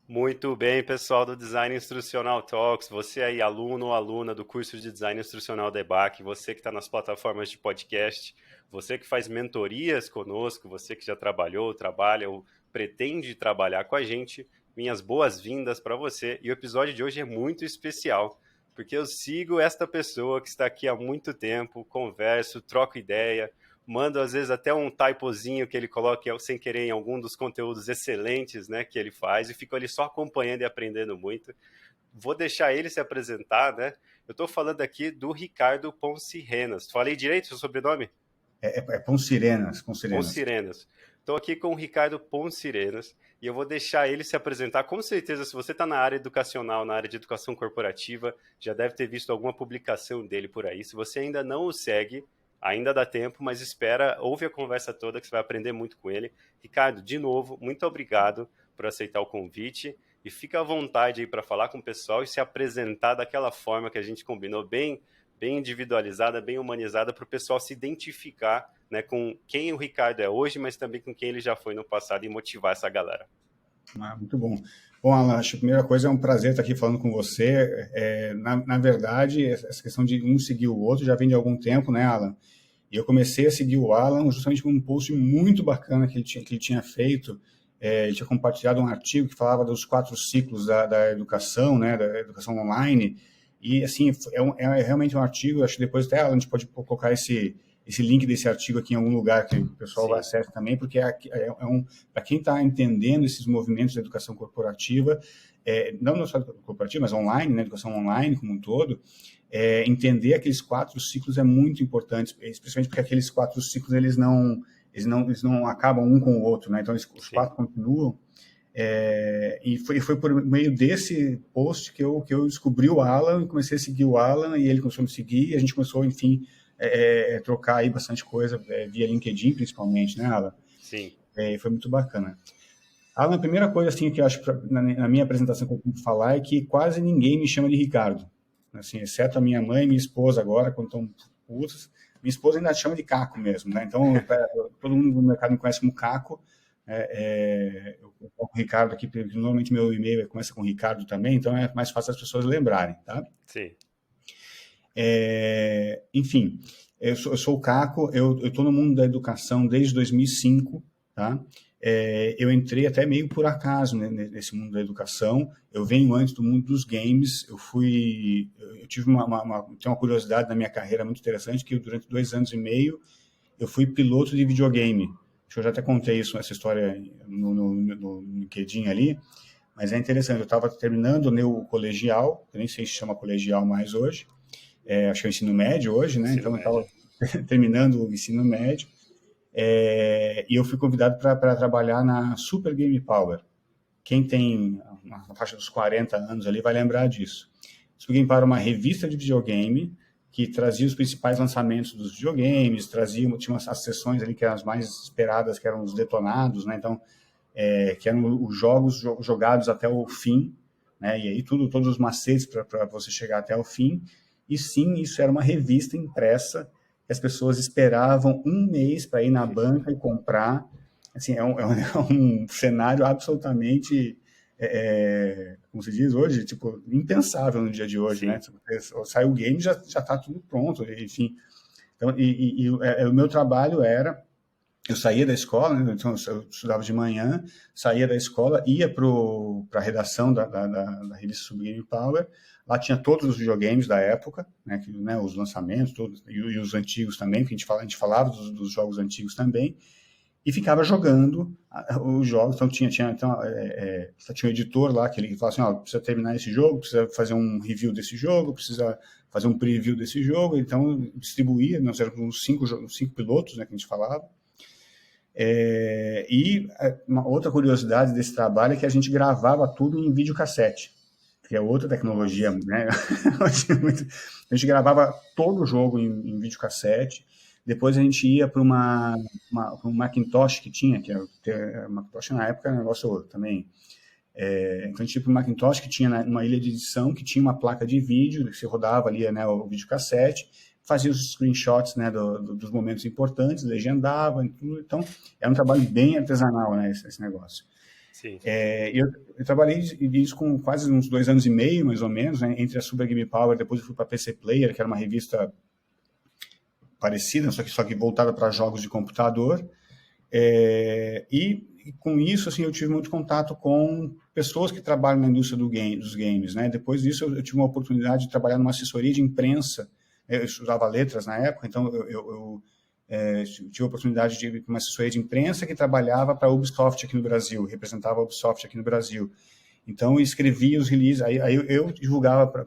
Muito bem, pessoal do Design Instrucional Talks, você aí, aluno ou aluna do curso de Design Instrucional da EBAC, você que está nas plataformas de podcast, você que faz mentorias conosco, você que já trabalhou, trabalha ou pretende trabalhar com a gente, minhas boas-vindas para você. E o episódio de hoje é muito especial, porque eu sigo esta pessoa que está aqui há muito tempo, converso, troco ideia, mando às vezes até um typozinho que ele coloca sem querer em algum dos conteúdos excelentes, né, que ele faz, e fico ali só acompanhando e aprendendo muito. Vou deixar ele se apresentar, né? Eu estou falando aqui do Ricardo Ponsirenas. Falei direito o seu sobrenome? É Ponsirenas, Ponsirenas. Ponsirenas. Estou aqui com o Ricardo Ponsirenas e eu vou deixar ele se apresentar. Com certeza, se você está na área educacional, na área de educação corporativa, já deve ter visto alguma publicação dele por aí. Se você ainda não o segue, ainda dá tempo, mas espera, ouve a conversa toda que você vai aprender muito com ele. Ricardo, de novo, muito obrigado por aceitar o convite e fica à vontade aí para falar com o pessoal e se apresentar daquela forma que a gente combinou, bem individualizada, bem humanizada, para o pessoal se identificar, né, com quem o Ricardo é hoje, mas também com quem ele já foi no passado e motivar essa galera. Muito bom. Bom, Alan, acho que a primeira coisa é um prazer estar aqui falando com você. Na verdade, essa questão de um seguir o outro já vem de algum tempo, né, Alan? E eu comecei a seguir o Alan justamente por um post muito bacana que ele tinha feito. Ele tinha compartilhado um artigo que falava dos 4 ciclos da educação, né, da educação online. E, assim, é realmente um artigo, acho que depois até a gente pode colocar esse link desse artigo aqui em algum lugar que o pessoal vai acessar também, porque para quem está entendendo esses movimentos da educação corporativa, não só corporativa, mas online, né, educação online como um todo, entender aqueles 4 ciclos é muito importante, especialmente porque aqueles 4 ciclos eles não acabam um com o outro, né? Então os 4 continuam. E foi por meio desse post que eu descobri o Alan e comecei a seguir o Alan e ele começou a me seguir e a gente começou, enfim, trocar aí bastante coisa via LinkedIn, principalmente, né, Alan? Sim. Foi muito bacana. Alan, a primeira coisa assim, que eu acho que na minha apresentação que eu tenho que falar é que quase ninguém me chama de Ricardo, assim, exceto a minha mãe e minha esposa agora, quando estão putas. Minha esposa ainda chama de Caco mesmo, né? Então, todo mundo no mercado me conhece como Caco. Eu coloco o Ricardo aqui, porque normalmente meu e-mail começa com Ricardo também, então é mais fácil as pessoas lembrarem, tá? Sim. Enfim, eu sou o Caco, eu estou no mundo da educação desde 2005, tá? Eu entrei até meio por acaso, né, nesse mundo da educação. Eu venho antes do mundo dos games. Eu tive tenho uma curiosidade na minha carreira muito interessante, que durante 2 anos e meio eu fui piloto de videogame. Acho que eu já até contei essa história no LinkedIn ali, mas é interessante. Eu estava terminando o colegial, eu nem sei se chama colegial mais hoje, acho que é o ensino médio hoje, né? Então eu estava terminando o ensino médio. E eu fui convidado para trabalhar na Super Game Power. Quem tem na faixa dos 40 anos ali vai lembrar disso. Super Game Power era uma revista de videogame que trazia os principais lançamentos dos videogames, tinha as sessões ali que eram as mais esperadas, que eram os detonados, né? Então, que eram os jogos jogados até o fim, né? E aí todos os macetes para você chegar até o fim. E sim, isso era uma revista impressa que as pessoas esperavam um mês para ir na banca e comprar. Assim, é um cenário absolutamente, como se diz hoje, tipo, impensável no dia de hoje, Sim. né? Sai o game, já está tudo pronto, enfim. Então, o meu trabalho era, eu saía da escola, né? Então eu estudava de manhã, saía da escola, ia para a redação da revista Super Game Power. Lá tinha todos os videogames da época, né, os lançamentos, todos, e os antigos também, que a gente falava dos jogos antigos também, e ficava jogando os jogos. Então tinha um editor lá que ele falava assim, precisa terminar esse jogo, precisa fazer um review desse jogo, precisa fazer um preview desse jogo. Então distribuía, nós éramos uns 5 pilotos, né, que a gente falava. E uma outra curiosidade desse trabalho é que a gente gravava tudo em videocassete, que é outra tecnologia, né? A gente gravava todo o jogo em videocassete, depois a gente ia para um Macintosh que tinha, Macintosh na época era um negócio também. Então a gente ia para um Macintosh que tinha uma ilha de edição, que tinha uma placa de vídeo, que você rodava ali, né, o videocassete, fazia os screenshots, né, dos momentos importantes, legendava, tudo. Então era um trabalho bem artesanal, né, esse negócio. Sim. Eu trabalhei isso com quase uns 2 anos e meio, mais ou menos, né, entre a Super Game Power, depois eu fui para a PC Player, que era uma revista parecida, só que voltada para jogos de computador. E com isso, assim, eu tive muito contato com pessoas que trabalham na indústria dos games, né? Depois disso, eu tive uma oportunidade de trabalhar numa assessoria de imprensa. Eu estudava letras na época, então eu tive a oportunidade de ir para uma assessoria de imprensa que trabalhava para a Ubisoft aqui no Brasil, representava a Ubisoft aqui no Brasil. Então, eu escrevia os releases, aí eu divulgava para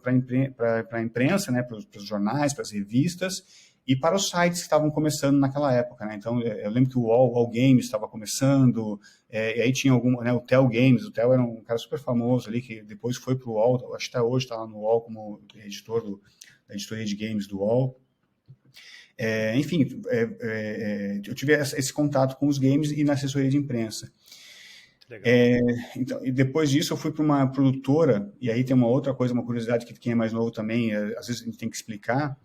a imprensa, né, para os jornais, para as revistas, e para os sites que estavam começando naquela época, né? Então, eu lembro que o All Games estava começando, e aí tinha né, o Tel Games. O Tel era um cara super famoso ali, que depois foi para o All, acho que até hoje está lá no All como editor da editoria de games do All. Enfim, eu tive esse contato com os games e na assessoria de imprensa. Então, e depois disso eu fui para uma produtora, e aí tem uma outra coisa, uma curiosidade que quem é mais novo também, às vezes a gente tem que explicar,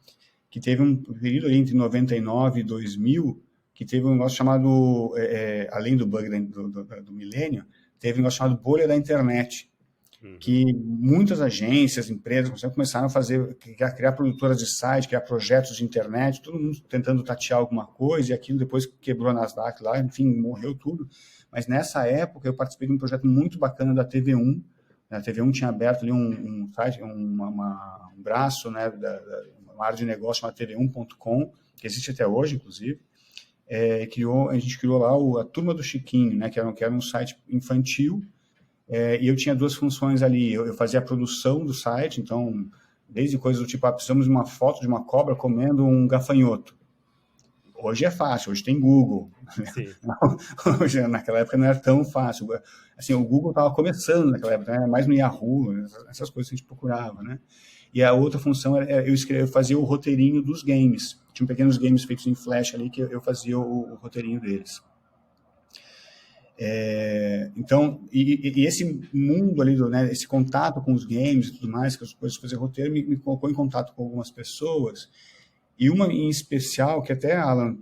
que teve um período ali entre 99 e 2000, que teve um negócio chamado, além do bug do milênio, teve um negócio chamado bolha da internet, que muitas agências, empresas começaram a criar produtoras de site, criar projetos de internet, todo mundo tentando tatear alguma coisa, e aquilo depois quebrou a Nasdaq lá, enfim, morreu tudo. Mas nessa época eu participei de um projeto muito bacana da TV1. A TV1 tinha aberto ali um site, um braço, né, uma área de negócio chamada tv1.com, que existe até hoje, inclusive. A gente criou lá a Turma do Chiquinho, né, que era um site infantil, e eu tinha duas funções ali. Eu fazia a produção do site, então, desde coisas do tipo, precisamos de uma foto de uma cobra comendo um gafanhoto. Hoje é fácil, hoje tem Google. Sim. Hoje, naquela época não era tão fácil. Assim, o Google estava começando naquela época, né? Mais no Yahoo, essas coisas que a gente procurava, né? E a outra função era eu fazia o roteirinho dos games. Tinha pequenos games feitos em Flash ali que eu fazia o roteirinho deles. Então, e esse mundo ali, né, esse contato com os games e tudo mais, que as coisas de fazer roteiro, me colocou em contato com algumas pessoas, e uma em especial, que até, Alan,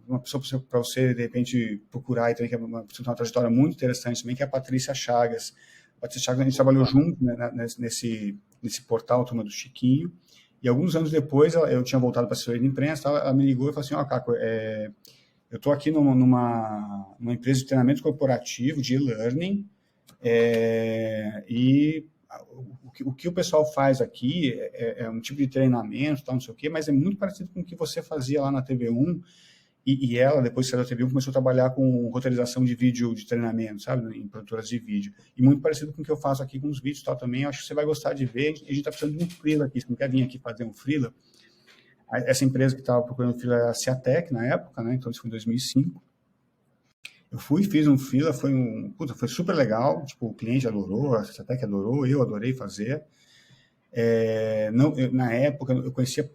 uma pessoa para você, de repente, procurar, e que é uma trajetória muito interessante também, que é a Patrícia Chagas. A Patrícia Chagas, a gente trabalhou junto, né, nesse portal Turma do Chiquinho, e alguns anos depois, eu tinha voltado para a assessoria de imprensa, ela me ligou e falou assim, Caco, eu estou aqui numa empresa de treinamento corporativo, de e-learning, e o que o pessoal faz aqui é um tipo de treinamento, tal, não sei o quê, mas é muito parecido com o que você fazia lá na TV1, e ela, depois de sair da TV1, começou a trabalhar com roteirização de vídeo de treinamento, sabe, em produtoras de vídeo. E muito parecido com o que eu faço aqui com os vídeos e tal também. Eu acho que você vai gostar de ver. A gente está precisando de um freela aqui. Você não quer vir aqui fazer um freela? Essa empresa que estava procurando freela era a Ciatec na época, né? Então isso foi em 2005. Eu fui, fiz um freela, foi super legal. Tipo, o cliente adorou, a Ciatec adorou, eu adorei fazer. Na época eu conhecia,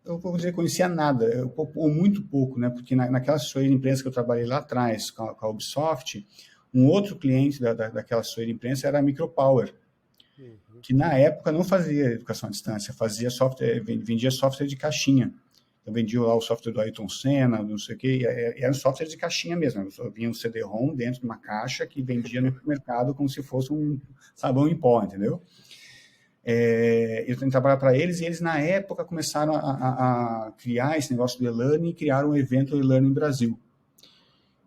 eu vou dizer, conhecia nada, ou muito pouco, né? Porque naquela assessoria de imprensa que eu trabalhei lá atrás com a Ubisoft, um outro cliente daquela assessoria de imprensa era a Micropower, que na época não fazia educação à distância, fazia software, vendia software de caixinha. Eu vendia lá o software do Ayrton Senna, não sei o quê, e era um software de caixinha mesmo. Vinha um CD-ROM dentro de uma caixa que vendia no mercado como se fosse um sabão em pó, entendeu? Eu tentei trabalhar para eles, e eles, na época, começaram a criar esse negócio do e-learning e criaram um evento e-learning Brasil.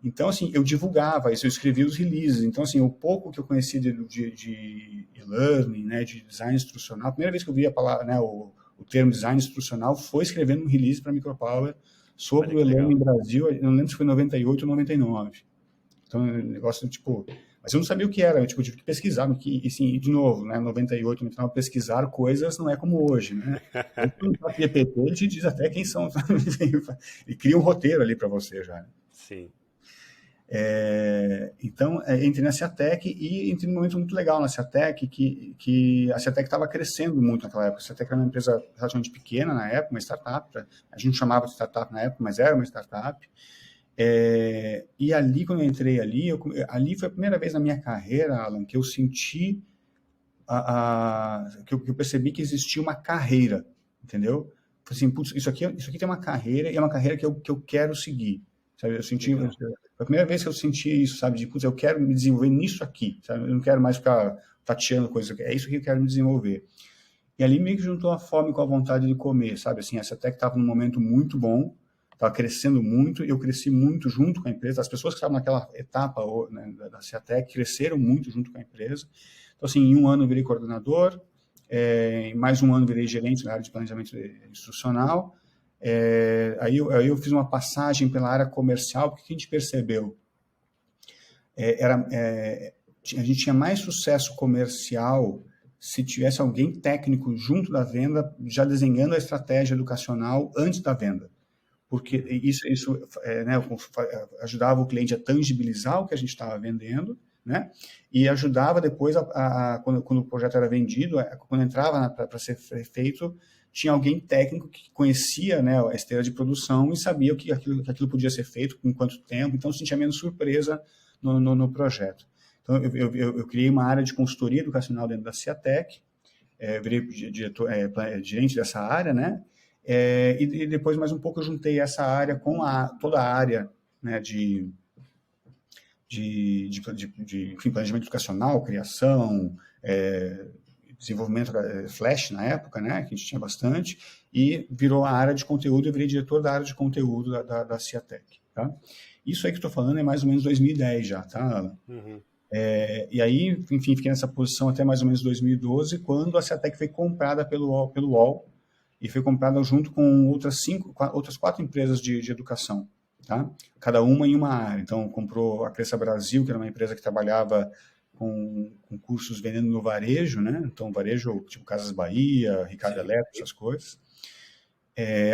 Então, assim, eu divulgava isso, eu escrevia os releases. Então, assim, o pouco que eu conheci de e-learning, né, de design instrucional, a primeira vez que eu vi a palavra, né, o termo design instrucional foi escrevendo um release para a Micropower sobre o e-learning Brasil. Eu não lembro se foi em 98 ou 99. Então, o negócio, tipo... Mas eu não sabia o que era, eu tive que pesquisar, e assim, de novo, né, 98, 99, pesquisar coisas não é como hoje, né? O GPT, ele te diz até quem são, ele cria um roteiro ali para você já. Sim. Então, entrei na Ciatec, e entrei num momento muito legal na Ciatec, que a Ciatec estava crescendo muito naquela época. A Ciatec era uma empresa relativamente pequena na época, uma startup, a gente não chamava de startup na época, mas era uma startup. E ali, quando eu entrei ali foi a primeira vez na minha carreira, Alan, que eu senti, que eu percebi que existia uma carreira, entendeu? Falei assim, putz, isso aqui tem uma carreira, e é uma carreira que eu quero seguir. Sabe? Eu senti, Foi a primeira vez que eu senti isso, sabe? De, putz, eu quero me desenvolver nisso aqui, sabe? Eu não quero mais ficar tateando coisas. É isso que eu quero me desenvolver. E ali meio que juntou a fome com a vontade de comer, sabe? Assim, a Ciatec estava num momento muito bom, estava crescendo muito, e eu cresci muito junto com a empresa. As pessoas que estavam naquela etapa, né, da Ciatec cresceram muito junto com a empresa. Então, assim, em um ano eu virei coordenador, em mais um ano virei gerente na área de planejamento institucional. Aí eu fiz uma passagem pela área comercial, porque a gente percebeu? A gente tinha mais sucesso comercial se tivesse alguém técnico junto da venda, já desenhando a estratégia educacional antes da venda. Porque isso né, ajudava o cliente a tangibilizar o que a gente estava vendendo, né? E ajudava depois, quando o projeto era vendido, quando entrava para ser feito, tinha alguém técnico que conhecia, né, a esteira de produção e sabia que aquilo podia ser feito, com quanto tempo, então sentia menos surpresa no projeto. Então, eu criei uma área de consultoria educacional dentro da Ciatec, virei gerente dessa área, né? E depois, mais um pouco, eu juntei essa área com toda a área, né, de enfim, planejamento educacional, criação, desenvolvimento Flash na época, né, que a gente tinha bastante, e virou a área de conteúdo, eu virei diretor da área de conteúdo da Ciatec, tá? Isso aí que eu estou falando é mais ou menos 2010 já, tá, Alan? Uhum. E aí, enfim, fiquei nessa posição até mais ou menos 2012, quando a Ciatec foi comprada pelo UOL, e foi comprada junto com outras 4 empresas de educação, tá? Cada uma em uma área. Então, comprou a Cresça Brasil, que era uma empresa que trabalhava com cursos vendendo no varejo, né? Então, varejo, tipo Casas Bahia, Ricardo Eletro, essas coisas.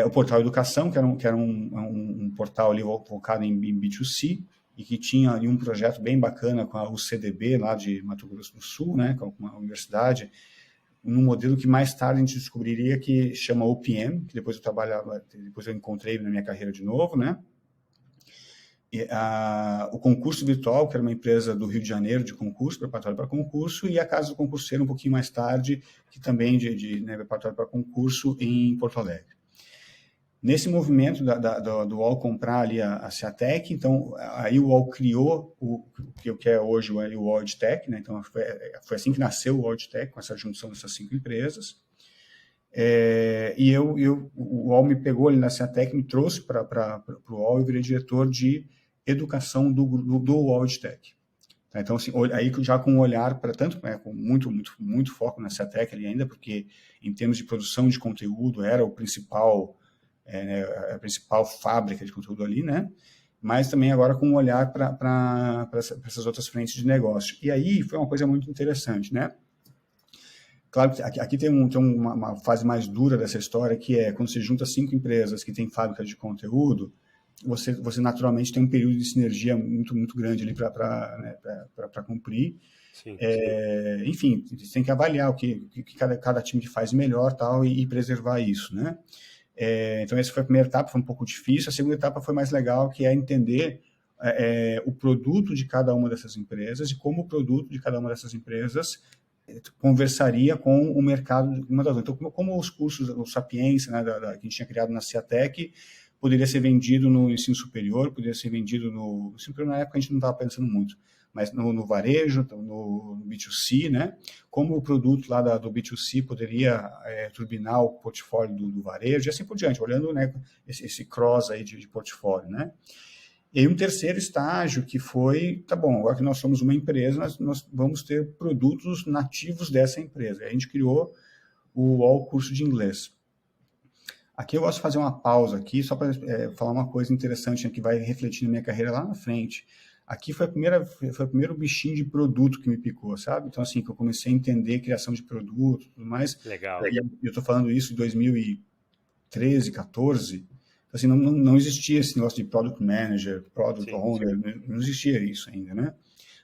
O Portal Educação, que era um portal ali focado em B2C, e que tinha ali um projeto bem bacana com a UCDB, lá de Mato Grosso do Sul, né? Com uma universidade, num modelo que mais tarde a gente descobriria que chama OPM, que depois eu encontrei na minha carreira de novo, né? O Concurso Virtual, que era uma empresa do Rio de Janeiro de concurso, preparatório para concurso, e a Casa do Concurseiro um pouquinho mais tarde, que também né, preparatório para concurso em Porto Alegre. Nesse movimento do UOL comprar ali a Ciatec, então aí o UOL criou o que é hoje o UOL EdTech, né? Então foi assim que nasceu o UOL EdTech, com essa junção dessas 5 empresas. E o UOL me pegou ali na Ciatec, me trouxe para o UOL e virei diretor de educação do UOL EdTech. Então, assim, aí já com um olhar para tanto, com muito foco na Ciatec ali ainda, porque em termos de produção de conteúdo era o principal... a principal fábrica de conteúdo ali, né? Mas também agora com um olhar para essas outras frentes de negócio. E aí foi uma coisa muito interessante, né? Claro que aqui tem uma fase mais dura dessa história, que é quando você junta 5 empresas que têm fábricas de conteúdo, você naturalmente tem um período de sinergia muito grande ali para cumprir. Sim, enfim, você tem que avaliar o que cada time faz melhor tal, e preservar isso, né? Então, essa foi a primeira etapa, foi um pouco difícil. A segunda etapa foi mais legal, que é entender o produto de cada uma dessas empresas e como o produto de cada uma dessas empresas conversaria com o mercado de uma das outras. Então, como os cursos, o Sapiens, né, que a gente tinha criado na Ciatec, poderia ser vendido no ensino superior, poderia ser vendido no ensino superior, na época a gente não estava pensando muito, mas no varejo, no B2C, né? Como o produto lá do B2C poderia turbinar o portfólio do varejo e assim por diante, olhando, né, esse cross aí de portfólio, né? E aí um terceiro estágio que foi, tá bom, agora que nós somos uma empresa, nós vamos ter produtos nativos dessa empresa. E a gente criou o UOL Curso de Inglês. Aqui eu gosto de fazer uma pausa aqui, só para falar uma coisa interessante, né, que vai refletir na minha carreira lá na frente. Aqui foi o primeiro bichinho de produto que me picou, sabe? Então, assim, que eu comecei a entender criação de produto e tudo mais. Legal. E eu estou falando isso em 2013, 14. Assim, não existia esse negócio de Product Manager, Product Owner, não existia isso ainda, né?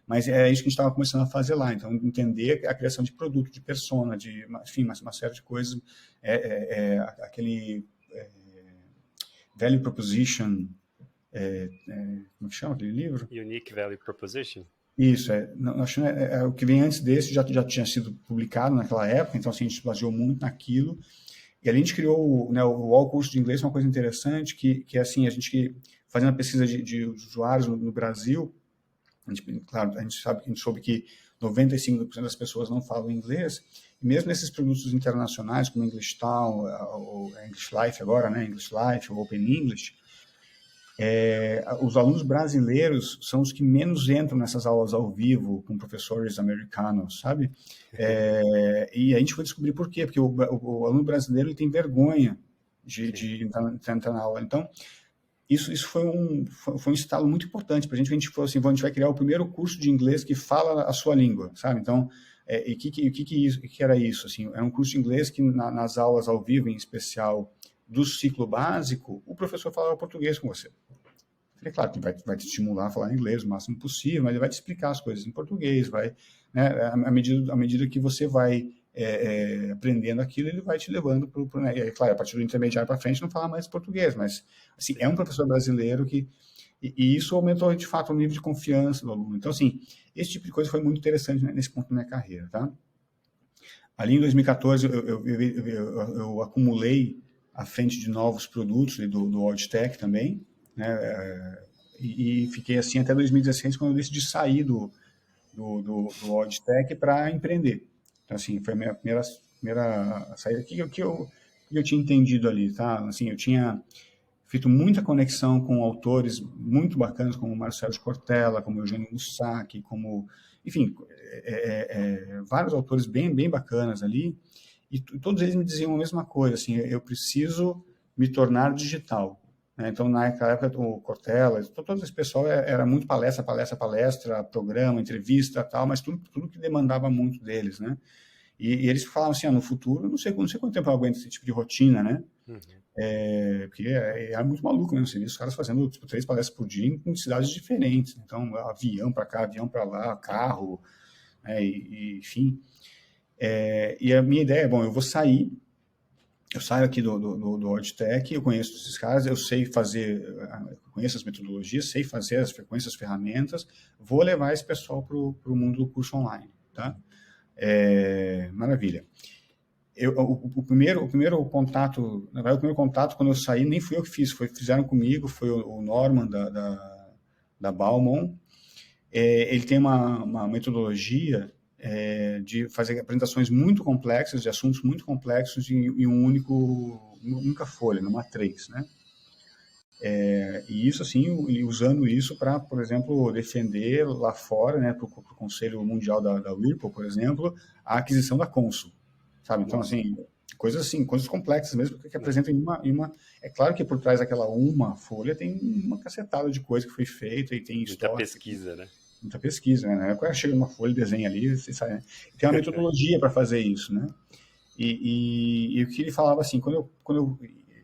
Mas é isso que a gente estava começando a fazer lá. Então, entender a criação de produto, de persona, enfim, uma série de coisas. Aquele Value Proposition, como que chama aquele livro? Unique Value Proposition. Isso, acho que o que vem antes desse já tinha sido publicado naquela época, então assim, a gente baseou muito naquilo. E ali a gente criou, né, o UOL Curso de Inglês, uma coisa interessante, que assim, a gente fazendo a pesquisa de usuários no Brasil, claro, a gente soube que 95% das pessoas não falam inglês, e mesmo nesses produtos internacionais, como English Town, ou English Life agora, né, English Life, ou Open English, os alunos brasileiros são os que menos entram nessas aulas ao vivo com professores americanos, sabe? E a gente foi descobrir por quê, porque o aluno brasileiro ele tem vergonha de entrar na aula. Então, isso foi um estalo muito importante para a gente falou assim, a gente vai criar o primeiro curso de inglês que fala a sua língua, sabe? Então, o que era isso? Assim, era um curso de inglês que nas aulas ao vivo, em especial do ciclo básico, o professor falava português com você. É claro que vai te estimular a falar inglês o máximo possível, mas ele vai te explicar as coisas em português, né, à medida que você vai aprendendo aquilo, ele vai te levando para né, claro, a partir do intermediário para frente não fala mais português, mas assim, é um professor brasileiro e isso aumentou de fato o nível de confiança do aluno. Então, assim, esse tipo de coisa foi muito interessante, né, nesse ponto da minha carreira, tá? Ali em 2014 eu acumulei à frente de novos produtos do WorldTech também, né, e fiquei assim até 2016, quando eu decidi sair do WorldTech para empreender. Então, assim, foi a minha primeira saída. O que eu tinha entendido ali, tá? Assim, eu tinha feito muita conexão com autores muito bacanas, como Marcelo Cortella, como Eugênio Mussac, como, enfim, vários autores bem bacanas ali, e todos eles me diziam a mesma coisa, assim, eu preciso me tornar digital. Então, naquela época, o Cortella, todo esse pessoal era muito palestra, programa, entrevista, tal, mas tudo que demandava muito deles, né? E eles falavam assim, no futuro, não sei quanto tempo eu aguento esse tipo de rotina, né? Uhum. Porque é muito maluco mesmo, você vê os caras fazendo 3 palestras por dia em cidades diferentes. Então, avião para cá, avião para lá, carro, né? Enfim. E a minha ideia é, bom, eu saio aqui do WorldTech, eu conheço esses caras, eu sei fazer, conheço as metodologias, sei fazer conheço as ferramentas, vou levar esse pessoal para o mundo do curso online, tá? Maravilha. O primeiro contato, na verdade, o primeiro contato quando eu saí, nem fui eu que fiz, fizeram comigo, foi o Norman da Balmon. Ele tem uma metodologia de fazer apresentações muito complexas, de assuntos muito complexos em uma única folha, numa 3, né? E isso, assim, usando isso para, por exemplo, defender lá fora, né, para o Conselho Mundial da Whirlpool, por exemplo, a aquisição da Consul, sabe? Então, assim, coisas complexas mesmo, que apresentam em uma... É claro que por trás daquela uma folha tem uma cacetada de coisa que foi feita e tem história. Muita pesquisa, né? Muita pesquisa, né? Na época chega uma folha, desenha ali, você sabe, né? Tem uma metodologia para fazer isso, né? E o que ele falava assim,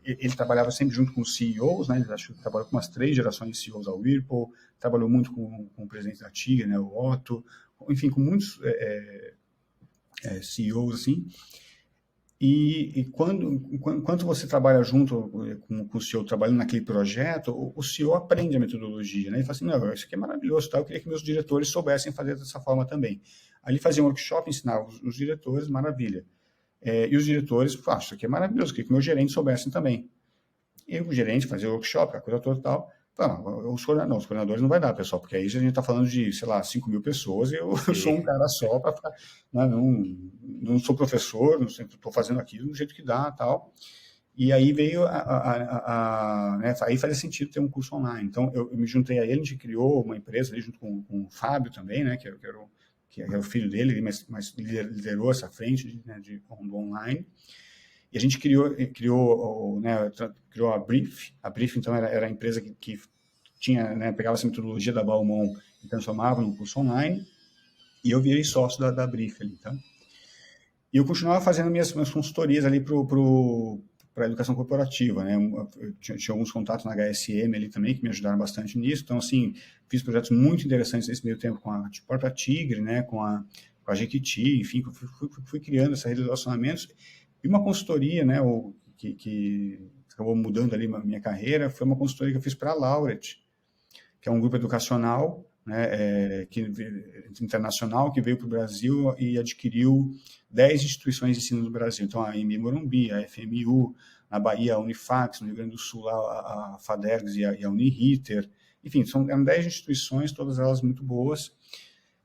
ele trabalhava sempre junto com os CEOs, né? Ele acho que trabalhou com umas 3 gerações de CEOs da Whirlpool, trabalhou muito com o presidente da Tigre, né? O Otto, enfim, com muitos CEOs assim. E enquanto você trabalha junto com o CEO, trabalhando naquele projeto, o CEO aprende a metodologia, né? Ele fala assim, não, isso aqui é maravilhoso, tá? Eu queria que meus diretores soubessem fazer dessa forma também. Aí ele fazia um workshop, ensinava os diretores, maravilha. E os diretores, isso aqui é maravilhoso, eu queria que meus gerentes soubessem também. E o gerente fazia o workshop, a coisa toda e tal. Os coordenadores não vai dar, pessoal, porque aí a gente está falando de, sei lá, 5.000 pessoas e eu sou um cara só para ficar. Não sou professor, não estou fazendo aquilo do jeito que dá tal. E aí veio né, aí fazia sentido ter um curso online. Então eu me juntei a ele, a gente criou uma empresa ali junto com o Fábio também, né, que é o filho dele, mas liderou essa frente do online. E a gente criou a Brief. A Brief, então, era a empresa que tinha, né, pegava essa metodologia da Balmon e transformava num curso online. E eu virei sócio da Brief ali, tá? E eu continuava fazendo minhas consultorias ali para a educação corporativa, né? Eu tinha alguns contatos na HSM ali também que me ajudaram bastante nisso. Então, assim, fiz projetos muito interessantes nesse meio tempo com a própria Tigre, né? Com a Jequiti, enfim, fui criando essa rede de relacionamentos. E uma consultoria, né, que acabou mudando ali a minha carreira, foi uma consultoria que eu fiz para a Laureate, que é um grupo educacional né, internacional, que veio para o Brasil e adquiriu 10 instituições de ensino do Brasil. Então, a AMB Morumbi, a FMU, na Bahia, a Unifax, no Rio Grande do Sul, a FADERGS e a Uniriter. Enfim, eram 10 instituições, todas elas muito boas.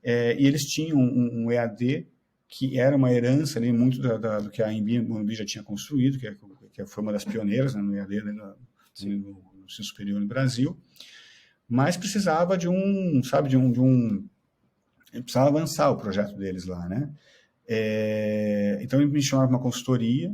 E eles tinham um EAD que era uma herança ali, muito do que a AMB Morumbi já tinha construído, que foi uma das pioneiras, né, no EAD, né, no ensino superior no Brasil, mas precisava precisava avançar o projeto deles lá, né? Então, eles me chamaram para uma consultoria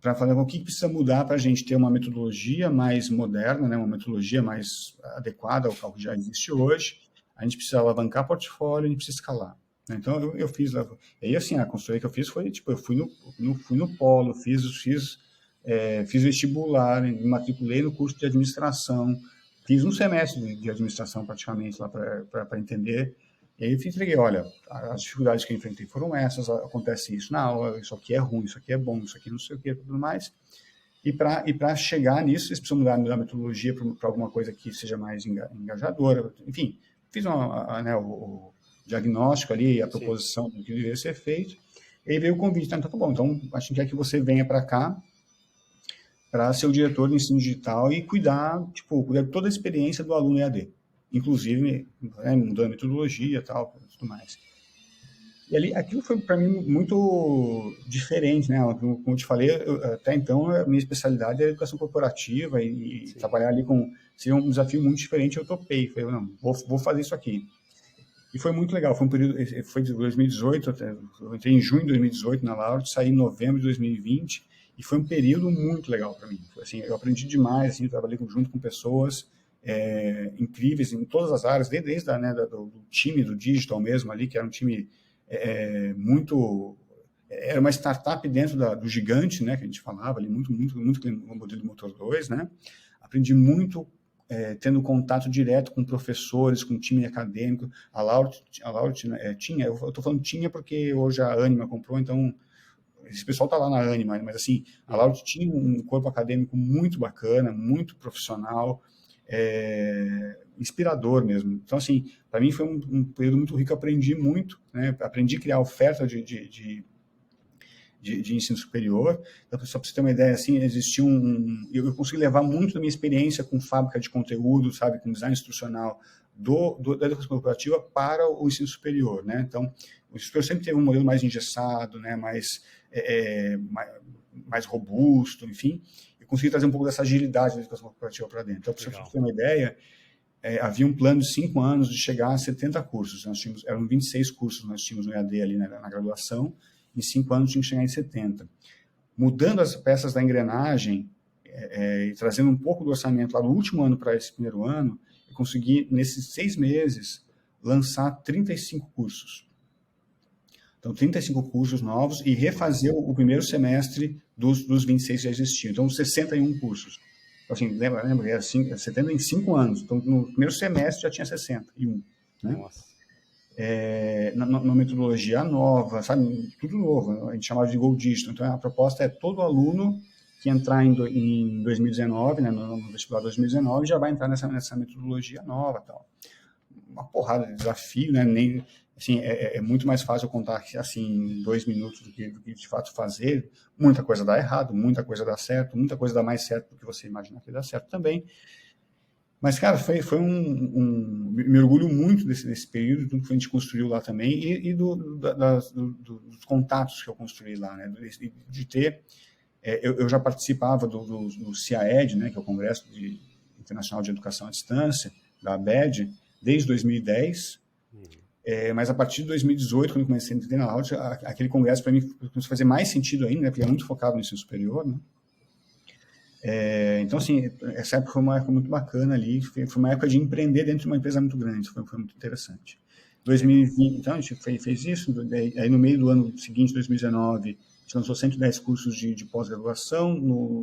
para falar o que precisa mudar para a gente ter uma metodologia mais moderna, né, uma metodologia mais adequada ao que já existe hoje. A gente precisa alavancar portfólio, a gente precisa escalar. Então, eu fiz lá. E aí, assim, a consultoria que eu fiz foi, tipo, eu fui no polo, fiz vestibular, me matriculei no curso de administração, fiz um semestre de administração praticamente lá para entender. E aí eu entreguei, olha, as dificuldades que eu enfrentei foram essas, acontece isso na aula, isso aqui é ruim, isso aqui é bom, isso aqui não sei o que, tudo mais. E para chegar nisso, vocês precisam mudar a metodologia para alguma coisa que seja mais engajadora. Enfim, fiz o diagnóstico ali, a proposição do que deveria ser feito. E aí veio o convite, então tá bom, então a gente quer que você venha para cá para ser o diretor de ensino digital e cuidar de toda a experiência do aluno EAD, inclusive mudando a metodologia e tal, tudo mais. E ali, aquilo foi para mim muito diferente, né? Como eu te falei, até então a minha especialidade era educação corporativa e trabalhar ali seria um desafio muito diferente. Eu topei, falei, não, vou fazer isso aqui. E foi muito legal, foi um período, foi de 2018, eu entrei em junho de 2018 na Laureate, saí em novembro de 2020, e foi um período muito legal para mim. Assim, eu aprendi demais, assim, eu trabalhei junto com pessoas incríveis em todas as áreas, desde do time do digital mesmo ali, que era um time era uma startup dentro do gigante, né, que a gente falava ali, muito no modelo Motor 2, né? Aprendi muito tendo contato direto com professores, com time acadêmico. A Laureate tinha, eu estou falando tinha porque hoje a Anima comprou, então esse pessoal está lá na Anima, mas assim, a Laureate tinha um corpo acadêmico muito bacana, muito profissional, inspirador mesmo. Então, assim, para mim foi um período muito rico, aprendi muito, né? Aprendi a criar oferta de ensino superior. Então, só para você ter uma ideia, assim, existia eu consegui levar muito da minha experiência com fábrica de conteúdo, sabe, com design instrucional da educação corporativa para o ensino superior, né? Então, o ensino superior sempre teve um modelo mais engessado, né, mais robusto, enfim. Eu consegui trazer um pouco dessa agilidade da educação corporativa para dentro. Então, para você ter uma ideia, havia um plano de 5 anos de chegar a 70 cursos. Eram 26 cursos que nós tínhamos no EAD ali na graduação. Em 5 anos tinha que chegar em 70. Mudando as peças da engrenagem e trazendo um pouco do orçamento lá do último ano para esse primeiro ano, eu consegui, nesses 6 meses, lançar 35 cursos. Então, 35 cursos novos e refazer o primeiro semestre dos 26 que já existiam. Então, 61 cursos. Então, assim, lembra? Era 70 em 5 anos. Então, no primeiro semestre já tinha 61. Né? Nossa. Na metodologia nova, sabe? Tudo novo. A gente chamava de Gold Digital. Então, a proposta é todo aluno que entrar em 2019, né, no vestibular 2019, já vai entrar nessa metodologia nova. Tal. Uma porrada de desafio, né? Assim, é muito mais fácil eu contar assim, em 2 minutos do que de fato fazer. Muita coisa dá errado, muita coisa dá certo, muita coisa dá mais certo do que você imagina que dá certo também. Mas, cara, foi me orgulho muito desse período, tudo que a gente construiu lá também, e dos contatos que eu construí lá, né? De ter... eu já participava do CIAED, né, que é o Congresso Internacional de Educação à Distância, da ABED, desde 2010, mas a partir de 2018, quando eu comecei a entender na Laureate, aquele congresso para mim começou a fazer mais sentido ainda, né, porque é muito focado no ensino superior, né? Então, assim, essa época foi uma época muito bacana ali, foi uma época de empreender dentro de uma empresa muito grande, foi muito interessante. 2020, então, a gente fez isso, aí no meio do ano seguinte, 2019, a gente lançou 110 cursos de pós-graduação,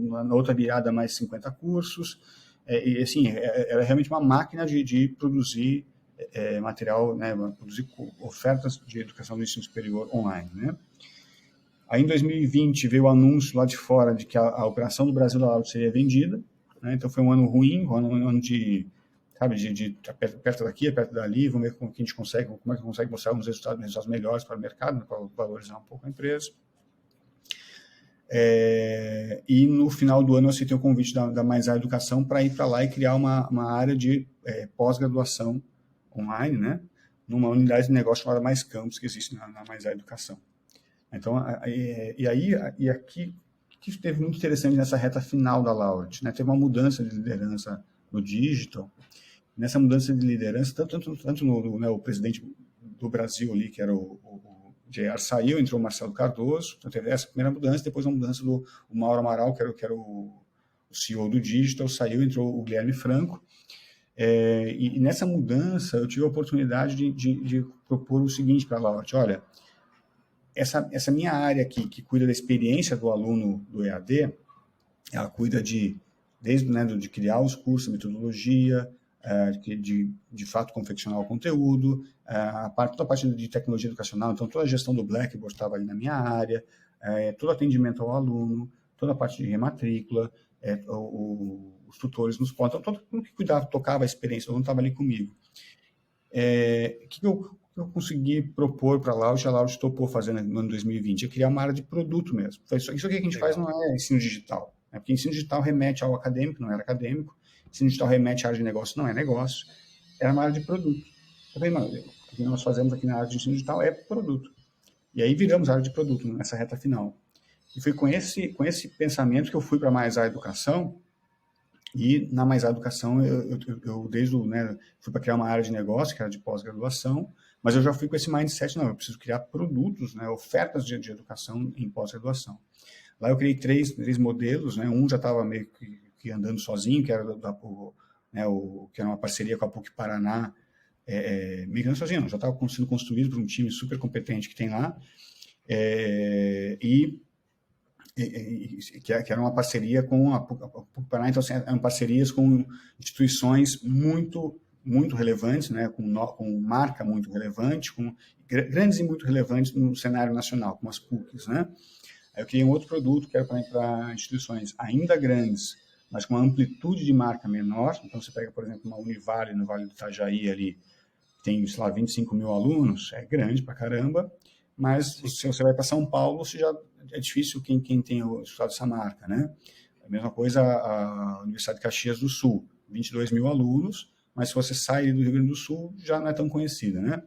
na outra virada mais 50 cursos, e assim, era realmente uma máquina de produzir material, né, produzir ofertas de educação do ensino superior online, né? Aí, em 2020, veio o anúncio lá de fora de que a operação do Brasil da Laureate seria vendida, né? Então, foi um ano ruim, um ano de sabe, de aperta daqui, aperta dali, vamos ver como que a gente consegue, como é que consegue mostrar uns resultados melhores para o mercado, né, para valorizar um pouco a empresa. E no final do ano eu aceitei o convite da Mais A Educação para ir para lá e criar uma área de pós-graduação online, né, numa unidade de negócio chamada Mais Campus, que existe na Mais A Educação. Então, e aqui, o que teve muito interessante nessa reta final da Laureate, né, teve uma mudança de liderança no digital. Nessa mudança de liderança, tanto no, né, o presidente do Brasil ali, que era o JR, saiu, entrou o Marcelo Cardoso, então teve essa primeira mudança, depois uma mudança do Mauro Amaral, que era o CEO do digital, saiu, entrou o Guilherme Franco, e nessa mudança eu tive a oportunidade de propor o seguinte para a Laureate: olha, essa minha área aqui, que cuida da experiência do aluno do EAD, ela cuida desde, né, de criar os cursos, metodologia, de fato confeccionar o conteúdo, toda a parte de tecnologia educacional, então toda a gestão do Blackboard estava ali na minha área, todo atendimento ao aluno, toda a parte de rematrícula, os tutores nos pontos, então todo mundo que cuidava, tocava a experiência, o aluno estava ali comigo. O que eu consegui propor para a Laureate topou fazer no ano 2020, é criar uma área de produto mesmo. Isso aqui que a gente faz não é ensino digital, porque ensino digital remete ao acadêmico, não era acadêmico, ensino digital remete à área de negócio, não é negócio, era uma área de produto. Eu falei, mano, o que nós fazemos aqui na área de ensino digital é produto. E aí viramos área de produto nessa reta final. E foi com esse pensamento que eu fui para Mais A Educação, e na Mais A Educação eu desde né, fui para criar uma área de negócio, que era de pós-graduação, mas eu já fui com esse mindset, não, eu preciso criar produtos, né, ofertas de educação em pós-graduação. Lá eu criei três modelos, né, um já estava meio que andando sozinho, que era que era uma parceria com a PUC Paraná, meio que não sozinho, não, já estava sendo construído por um time super competente que tem lá, que era uma parceria com a PUC Paraná, então assim, eram parcerias com instituições muito relevantes, né, com marca muito relevante, com grandes e muito relevantes no cenário nacional, como as PUCs, né? Aí eu criei um outro produto que era para instituições ainda grandes, mas com uma amplitude de marca menor. Então, você pega, por exemplo, uma Univale no Vale do Itajaí ali, tem, sei lá, 25 mil alunos, é grande pra caramba, mas se você vai para São Paulo, é difícil quem tem o resultado dessa marca, né? A mesma coisa a Universidade de Caxias do Sul, 22 mil alunos, mas se você sai do Rio Grande do Sul, já não é tão conhecida, né?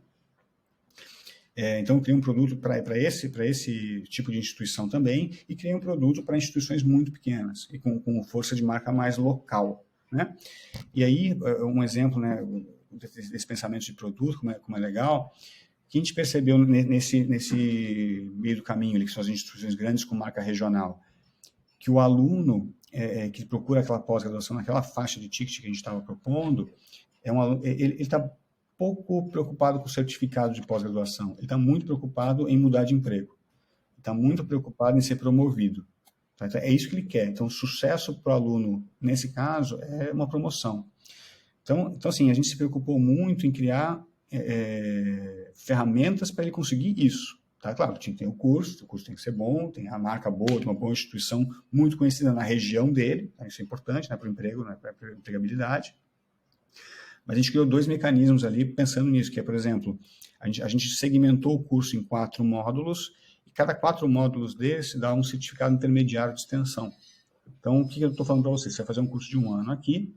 Então, eu criei um produto para esse tipo de instituição também, e criei um produto para instituições muito pequenas e com força de marca mais local, né? E aí, um exemplo, né, desse pensamento de produto, como é legal, que a gente percebeu nesse meio do caminho, ali, que são as instituições grandes com marca regional, que o aluno que procura aquela pós-graduação naquela faixa de ticket que a gente estava propondo, ele está pouco preocupado com o certificado de pós-graduação, ele está muito preocupado em mudar de emprego, está muito preocupado em ser promovido. Tá? Então, é isso que ele quer. Então, o sucesso para o aluno, nesse caso, é uma promoção. Então, assim, a gente se preocupou muito em criar ferramentas para ele conseguir isso. Tá? Claro, tem o curso tem que ser bom, tem a marca boa, tem uma boa instituição muito conhecida na região dele, tá? Isso é importante, né, para o emprego, né, para a empregabilidade. Mas a gente criou 2 mecanismos ali pensando nisso, que é, por exemplo, a gente segmentou o curso em 4 módulos, e cada 4 módulos desse dá um certificado intermediário de extensão. Então, o que eu estou falando para você? Você vai fazer um curso de 1 ano aqui,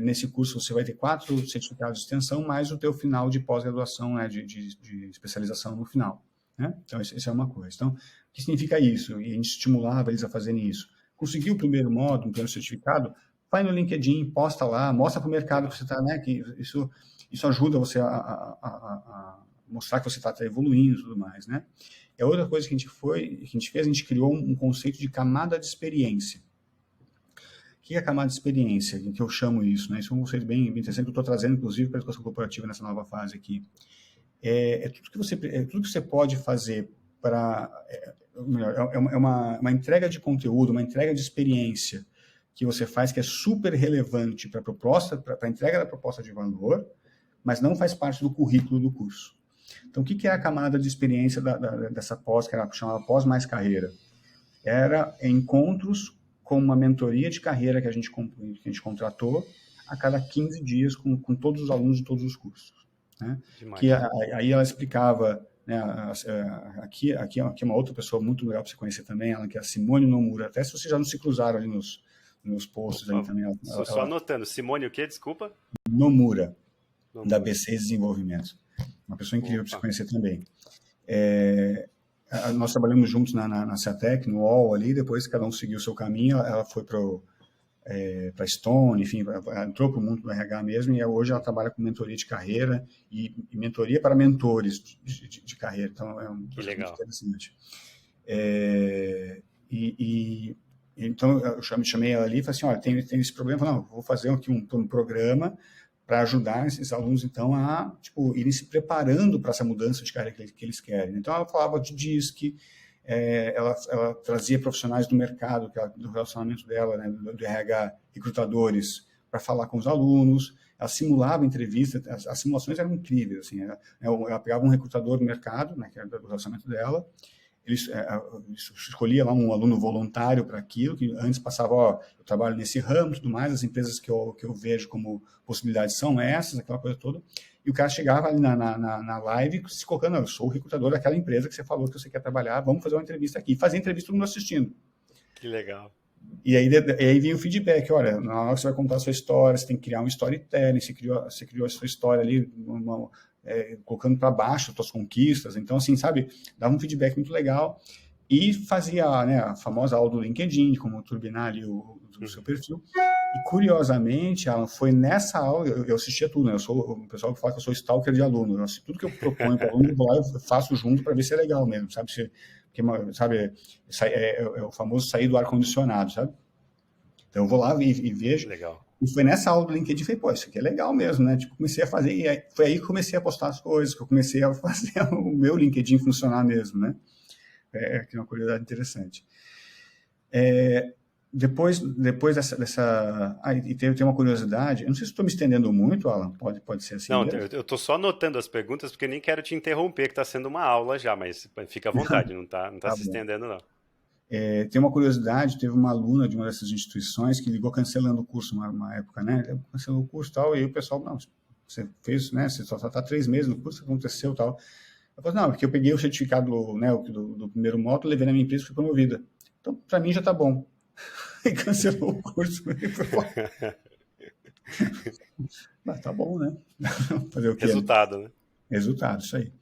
nesse curso você vai ter 4 certificados de extensão, mais o teu final de pós-graduação, né, de especialização no final. Né? Então, isso é uma coisa. Então, o que significa isso? E a gente estimulava eles a fazerem isso. Conseguiu o primeiro módulo, o primeiro certificado, vai no LinkedIn, posta lá, mostra para o mercado que você está, né, que isso ajuda você a mostrar que você está evoluindo e tudo mais, né? É outra coisa que a gente fez, a gente criou um conceito de camada de experiência. O que é a camada de experiência? Que eu chamo isso, né? Isso é um conceito bem interessante que eu estou trazendo, inclusive, para a educação corporativa nessa nova fase aqui. Tudo que você pode fazer para... É uma entrega de conteúdo, uma entrega de experiência que você faz que é super relevante para a entrega da proposta de valor, mas não faz parte do currículo do curso. Então, o que é a camada de experiência dessa pós, que era chamada pós mais carreira? Era encontros com uma mentoria de carreira que a gente contratou, a cada 15 dias com todos os alunos de todos os cursos. Né? Demais. Aí ela explicava, né, aqui é uma outra pessoa muito legal para você conhecer também, ela que é a Simone Nomura, até se vocês já não se cruzaram ali nos posts. Opa, ali também. só anotando, Simone o quê? Desculpa? Nomura, da B6 Desenvolvimento. Uma pessoa incrível para você conhecer também. Nós trabalhamos juntos na Ceatec, no UOL ali, depois cada um seguiu o seu caminho, ela foi para a Stone, enfim, entrou para o mundo do RH mesmo, e hoje ela trabalha com mentoria de carreira e mentoria para mentores de carreira, então é um projeto muito interessante. Então eu chamei ela ali e falei assim, olha, tem esse problema, falei, não, vou fazer aqui um programa para ajudar esses alunos, então, a irem se preparando para essa mudança de carreira que eles querem. Então, ela falava de DISC, ela trazia profissionais do mercado, do relacionamento dela, né, do RH, recrutadores, para falar com os alunos, ela simulava entrevistas, as simulações eram incríveis, assim, ela pegava um recrutador do mercado, né, que era do relacionamento dela, ele escolhia lá um aluno voluntário para aquilo, que antes passava, eu trabalho nesse ramo e tudo mais, as empresas que eu vejo como possibilidades são essas, aquela coisa toda, e o cara chegava ali na live se colocando, eu sou o recrutador daquela empresa que você falou que você quer trabalhar, vamos fazer uma entrevista aqui, e fazia entrevista todo mundo assistindo. Que legal. E aí vinha o feedback, olha, na hora que você vai contar a sua história, você tem que criar um storytelling, você criou a sua história ali, colocando para baixo as suas conquistas, então assim, sabe, dava um feedback muito legal e fazia, né, a famosa aula do LinkedIn, como turbinar ali o seu perfil, e curiosamente, Alan, foi nessa aula, eu assistia tudo, né, eu sou o pessoal que fala que eu sou stalker de aluno, eu assisto tudo que eu proponho para o aluno, eu vou lá e faço junto para ver se é legal mesmo, sabe, porque, sabe, é o famoso sair do ar-condicionado, sabe, então eu vou lá e vejo. Legal. E foi nessa aula do LinkedIn, falei, pô, isso aqui é legal mesmo, né? Tipo, comecei a fazer, e foi aí que comecei a postar as coisas, que eu comecei a fazer o meu LinkedIn funcionar mesmo, né? Que é uma curiosidade interessante. Depois dessa... e tem uma curiosidade, eu não sei se estou me estendendo muito, Alan, pode ser assim não, mesmo? Eu estou só anotando as perguntas, porque nem quero te interromper, que está sendo uma aula já, mas fica à vontade, não tá se estendendo, não. Tem uma curiosidade, teve uma aluna de uma dessas instituições que ligou cancelando o curso uma época, né? Cancelou o curso e tal, e aí o pessoal, não, você fez, né? Você só está 3 meses no curso, o que aconteceu e tal. Eu falei, não, porque eu peguei o certificado, né, do primeiro módulo, levei na minha empresa e fui promovida. Então, para mim já tá bom. E cancelou o curso. Mas tá bom, né? Fazer o quê? Resultado, né? Resultado, isso aí.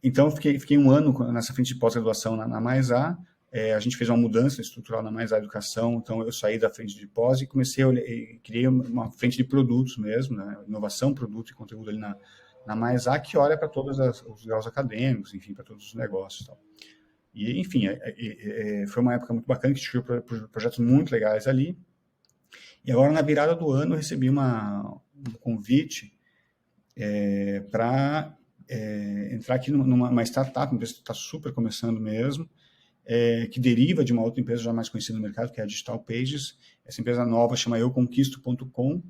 Então, fiquei um ano nessa frente de pós-graduação na Mais-A. A gente fez uma mudança estrutural na Mais-A Educação, então eu saí da frente de pós e criei uma frente de produtos mesmo, né? Inovação, produto e conteúdo ali na Mais-A, que olha para todos os graus acadêmicos, enfim, para todos os negócios e tal. E, enfim, foi uma época muito bacana, que a gente criou projetos muito legais ali. E agora, na virada do ano, eu recebi um convite para entrar aqui numa startup, uma empresa que está super começando mesmo, que deriva de uma outra empresa já mais conhecida no mercado, que é a Digital Pages. Essa empresa nova chama euconquisto.com.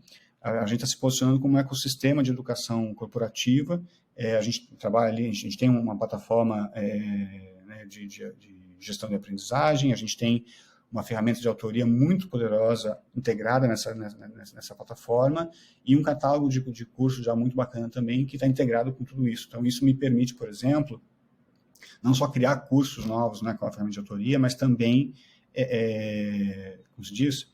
A gente está se posicionando como um ecossistema de educação corporativa. A gente trabalha ali, a gente tem uma plataforma né, de gestão de aprendizagem, a gente tem uma ferramenta de autoria muito poderosa integrada nessa plataforma e um catálogo de cursos já muito bacana também que está integrado com tudo isso. Então, isso me permite, por exemplo, não só criar cursos novos, né, com a ferramenta de autoria, mas também, como se diz,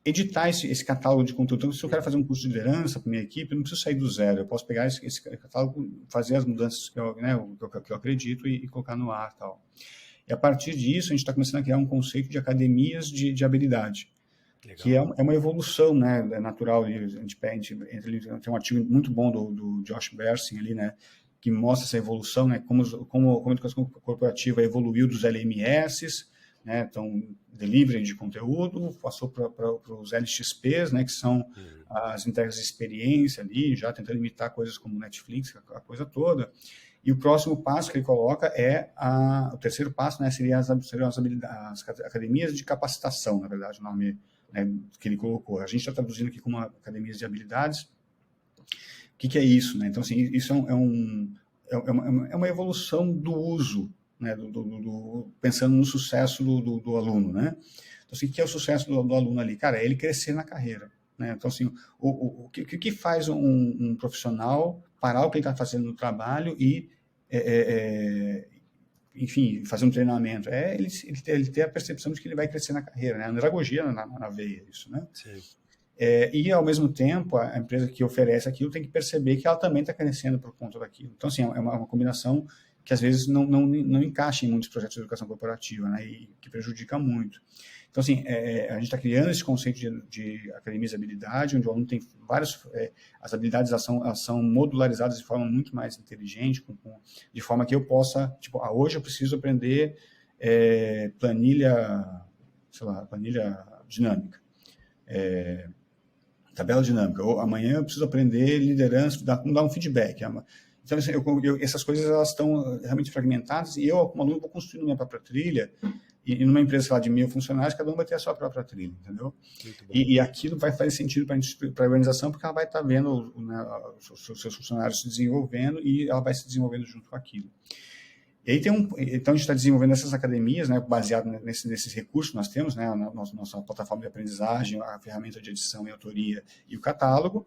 editar esse catálogo de conteúdo. Então, se eu quero fazer um curso de liderança para minha equipe, eu não preciso sair do zero. Eu posso pegar esse catálogo, fazer as mudanças que eu acredito e colocar no ar e tal. E a partir disso, a gente está começando a criar um conceito de academias de habilidade, legal, que é uma evolução, né, natural. A gente tem um artigo muito bom do Josh Bersin ali, né, que mostra essa evolução, né, como a educação corporativa evoluiu dos LMS, né, então, delivery de conteúdo, passou para os LXPs, né, que são as entregas de experiência ali, já tentando imitar coisas como Netflix, a coisa toda. E o próximo passo que ele coloca o terceiro passo, né, seriam as academias de capacitação, na verdade, o nome, né, que ele colocou. A gente está traduzindo aqui como academias de habilidades. O que é isso, né? Então, assim, isso é uma evolução do uso, né, pensando no sucesso do aluno, né? Então, assim, o que é o sucesso do aluno ali? Cara, é ele crescer na carreira. Né? Então, assim, o que faz um profissional parar o que ele está fazendo no trabalho e, enfim, fazer um treinamento? É ele ter a percepção de que ele vai crescer na carreira, né? Andragogia na veia, isso, né? Sim. E, ao mesmo tempo, a empresa que oferece aquilo tem que perceber que ela também está crescendo por conta daquilo. Então, assim, é uma combinação que, às vezes, não encaixa em muitos projetos de educação corporativa, né? E que prejudica muito. Então, assim, a gente está criando esse conceito de academias de habilidade, onde o aluno tem várias... as habilidades elas são modularizadas de forma muito mais inteligente, de forma que eu possa... Tipo, hoje eu preciso aprender planilha dinâmica. Tabela dinâmica. Ou amanhã eu preciso aprender liderança, dar um feedback. Então, assim, essas coisas elas estão realmente fragmentadas e eu, como aluno, vou construindo minha própria trilha. E numa empresa, sei lá, de 1.000 funcionários, cada um vai ter a sua própria trilha, entendeu? E aquilo vai fazer sentido para a organização, porque ela vai estar vendo, né, os seus funcionários se desenvolvendo e ela vai se desenvolvendo junto com aquilo. E aí então a gente está desenvolvendo essas academias, né, baseado nesses recursos que nós temos, né, nossa plataforma de aprendizagem, a ferramenta de edição e autoria e o catálogo.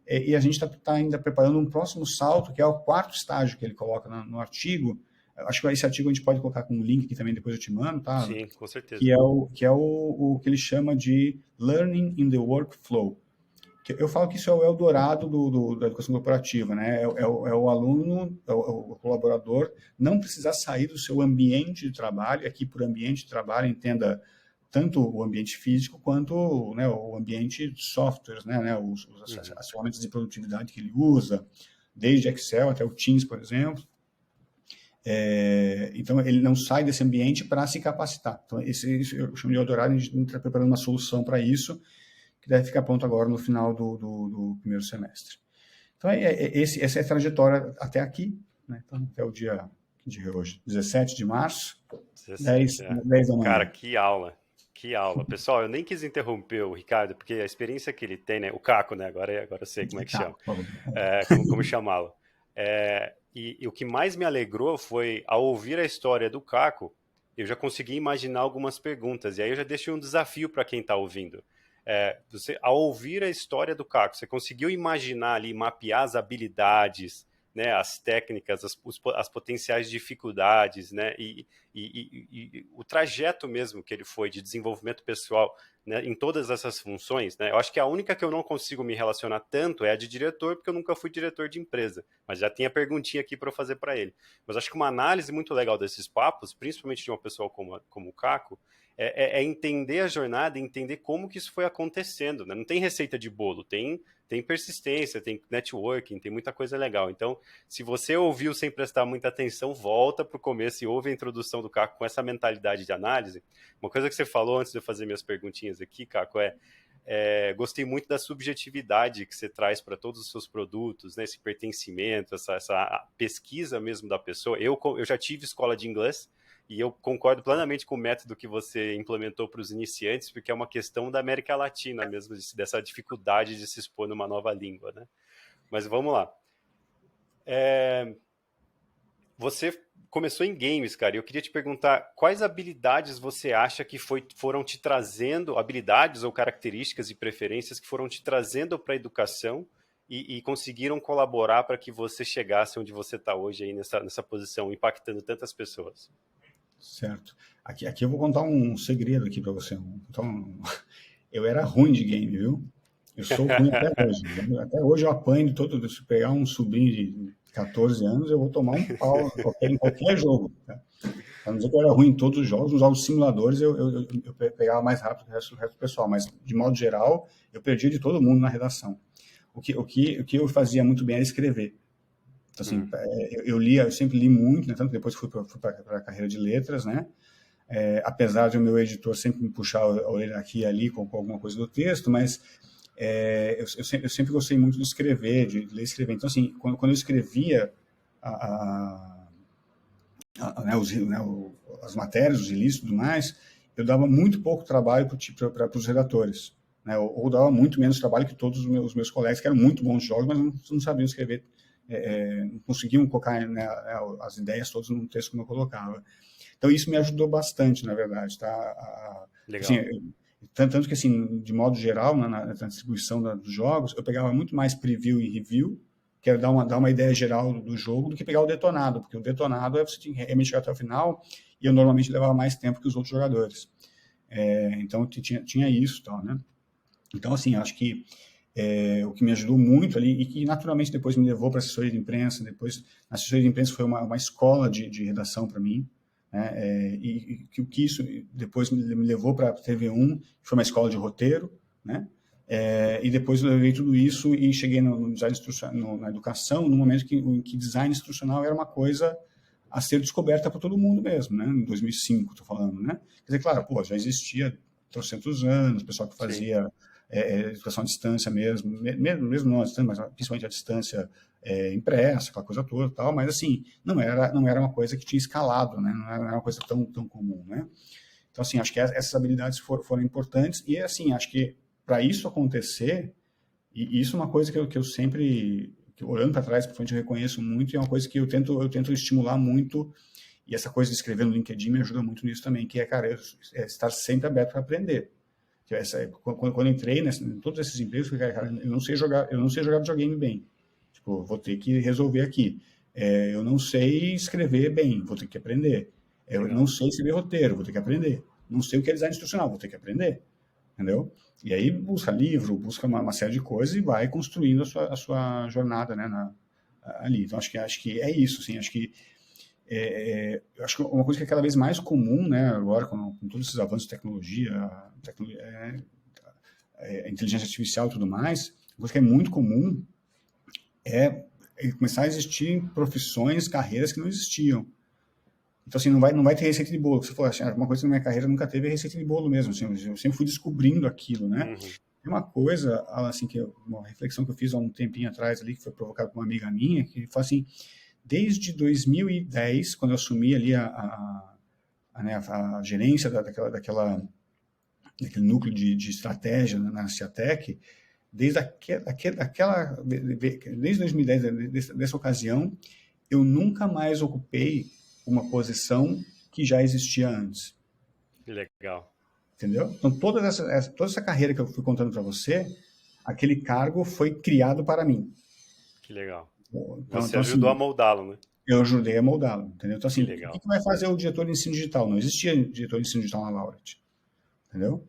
E a gente está ainda preparando um próximo salto, que é o 4º estágio que ele coloca no artigo. Acho que esse artigo a gente pode colocar com um link que também depois eu te mando, tá? Sim, com certeza. Que é o que ele chama de Learning in the Workflow. Eu falo que isso é o Eldorado da educação corporativa, né? É o aluno, o colaborador, não precisar sair do seu ambiente de trabalho. Aqui, por ambiente de trabalho, entenda tanto o ambiente físico quanto, né, o ambiente de softwares, né? As ferramentas de produtividade que ele usa, desde Excel até o Teams, por exemplo. Então, ele não sai desse ambiente para se capacitar. Então, isso eu chamo de Eldorado, a gente está preparando uma solução para isso, que deve ficar pronto agora no final do primeiro semestre. Então, essa é a trajetória até aqui, né? Então, até o dia de hoje, 17 de março, 10 da manhã. Cara, que aula. Que aula. Pessoal, eu nem quis interromper o Ricardo, porque a experiência que ele tem, né? O Caco, né? Agora eu sei como é que chama. Como chamá-lo. E o que mais me alegrou foi, ao ouvir a história do Caco, eu já consegui imaginar algumas perguntas. E aí eu já deixei um desafio para quem está ouvindo. Ao ouvir a história do Caco, você conseguiu imaginar ali, mapear as habilidades, né, as técnicas, as potenciais dificuldades, né, e o trajeto mesmo que ele foi de desenvolvimento pessoal, né, em todas essas funções, né? Eu acho que a única que eu não consigo me relacionar tanto é a de diretor, porque eu nunca fui diretor de empresa, mas já tem a perguntinha aqui para eu fazer para ele. Mas acho que uma análise muito legal desses papos, principalmente de uma pessoa como o Caco, é entender a jornada e entender como que isso foi acontecendo, né? Não tem receita de bolo, tem persistência, tem networking, tem muita coisa legal. Então, se você ouviu sem prestar muita atenção, volta para o começo e ouve a introdução do Caco com essa mentalidade de análise. Uma coisa que você falou antes de eu fazer minhas perguntinhas aqui, Caco, gostei muito da subjetividade que você traz para todos os seus produtos, né? Esse pertencimento, essa pesquisa mesmo da pessoa. Eu já tive escola de inglês, e eu concordo plenamente com o método que você implementou para os iniciantes, porque é uma questão da América Latina mesmo, dessa dificuldade de se expor numa nova língua, né? Mas vamos lá. Você começou em games, cara, e eu queria te perguntar quais habilidades você acha que foram te trazendo, habilidades ou características e preferências que foram te trazendo para a educação e conseguiram colaborar para que você chegasse onde você está hoje aí nessa posição, impactando tantas pessoas. Certo. Aqui eu vou contar um segredo aqui para você. Então, eu era ruim de game, viu? Eu sou ruim até hoje. Até hoje eu apanho de todo. Se pegar um sobrinho de 14 anos, eu vou tomar um pau em qualquer jogo. Tá? Para não dizer que eu era ruim em todos os jogos, nos jogos simuladores eu pegava mais rápido que o resto do pessoal. Mas, de modo geral, eu perdia de todo mundo na redação. O que eu fazia muito bem era escrever. Então, assim, eu sempre li muito, né? Tanto que depois fui para a carreira de letras, né? Apesar de o meu editor sempre me puxar a orelha aqui e ali com alguma coisa do texto, mas eu sempre gostei muito de escrever, de ler e escrever. Então, assim, quando eu escrevia as matérias, os releases e tudo mais, eu dava muito pouco trabalho para os redatores, né? Ou dava muito menos trabalho que todos os meus colegas, que eram muito bons jogos, mas não sabiam escrever. Não conseguiam colocar, né, as ideias todas num texto como eu colocava. Então, isso me ajudou bastante, na verdade, tá? Legal. Assim, tanto que, assim, de modo geral, na distribuição dos jogos, eu pegava muito mais preview e review, que era dar uma ideia geral do jogo, do que pegar o detonado, porque o detonado é você tinha que realmente chegar até o final, e eu normalmente levava mais tempo que os outros jogadores. Então, tinha isso e tal, né? Então, assim, acho que o que me ajudou muito ali, e que naturalmente depois me levou para a assessoria de imprensa, depois a assessoria de imprensa foi uma escola de redação para mim, né? E que isso depois me levou para a TV1, que foi uma escola de roteiro, né? E depois eu levei tudo isso e cheguei no design instrucional, na educação, no momento em que design instrucional era uma coisa a ser descoberta por todo mundo mesmo, né? Em 2005, estou falando, né? Quer dizer, claro, pô, já existia há 300 anos, o pessoal que fazia educação à distância mesmo não à distância, mas principalmente à distância impressa, aquela coisa toda, tal. Mas assim, não era uma coisa que tinha escalado, né? Não era uma coisa tão comum, né? Então assim, acho que essas habilidades foram importantes e assim, acho que para isso acontecer, e isso é uma coisa que eu sempre, olhando para trás, provavelmente eu reconheço muito, e é uma coisa que eu tento estimular muito, e essa coisa de escrever no LinkedIn me ajuda muito nisso também, que é, cara, estar sempre aberto para aprender. Quando eu entrei em todos esses empregos, eu falei, cara, eu não sei jogar videogame bem. Tipo, vou ter que resolver aqui. Eu não sei escrever bem, vou ter que aprender. Eu não sei escrever roteiro, vou ter que aprender. Não sei o que é design instrucional, vou ter que aprender. Entendeu? E aí busca livro, busca uma série de coisas e vai construindo a sua jornada, né, ali. Então, acho que é isso, assim, acho que eu acho que uma coisa que é cada vez mais comum, né, agora com todos esses avanços de tecnologia, inteligência artificial e tudo mais, uma coisa que é muito comum é começar a existir profissões, carreiras que não existiam. Então, assim, não vai ter receita de bolo. Você falou assim, uma coisa na minha carreira nunca teve receita de bolo mesmo. Assim, eu sempre fui descobrindo aquilo, né? Uhum. Tem uma coisa, assim, uma reflexão que eu fiz há um tempinho atrás ali, que foi provocada por uma amiga minha, que falou assim, desde 2010, quando eu assumi ali a gerência daquele núcleo de estratégia na Ciatec, desde 2010, dessa ocasião, eu nunca mais ocupei uma posição que já existia antes. Legal. Entendeu? Então, toda essa carreira que eu fui contando para você, aquele cargo foi criado para mim. Que legal. Então, Você ajudou assim, a moldá-lo, né? eu ajudei a moldá-lo, entendeu? Então, Que assim, o legal. que vai fazer o diretor de ensino digital? Não existia diretor de ensino digital na Laureate, entendeu?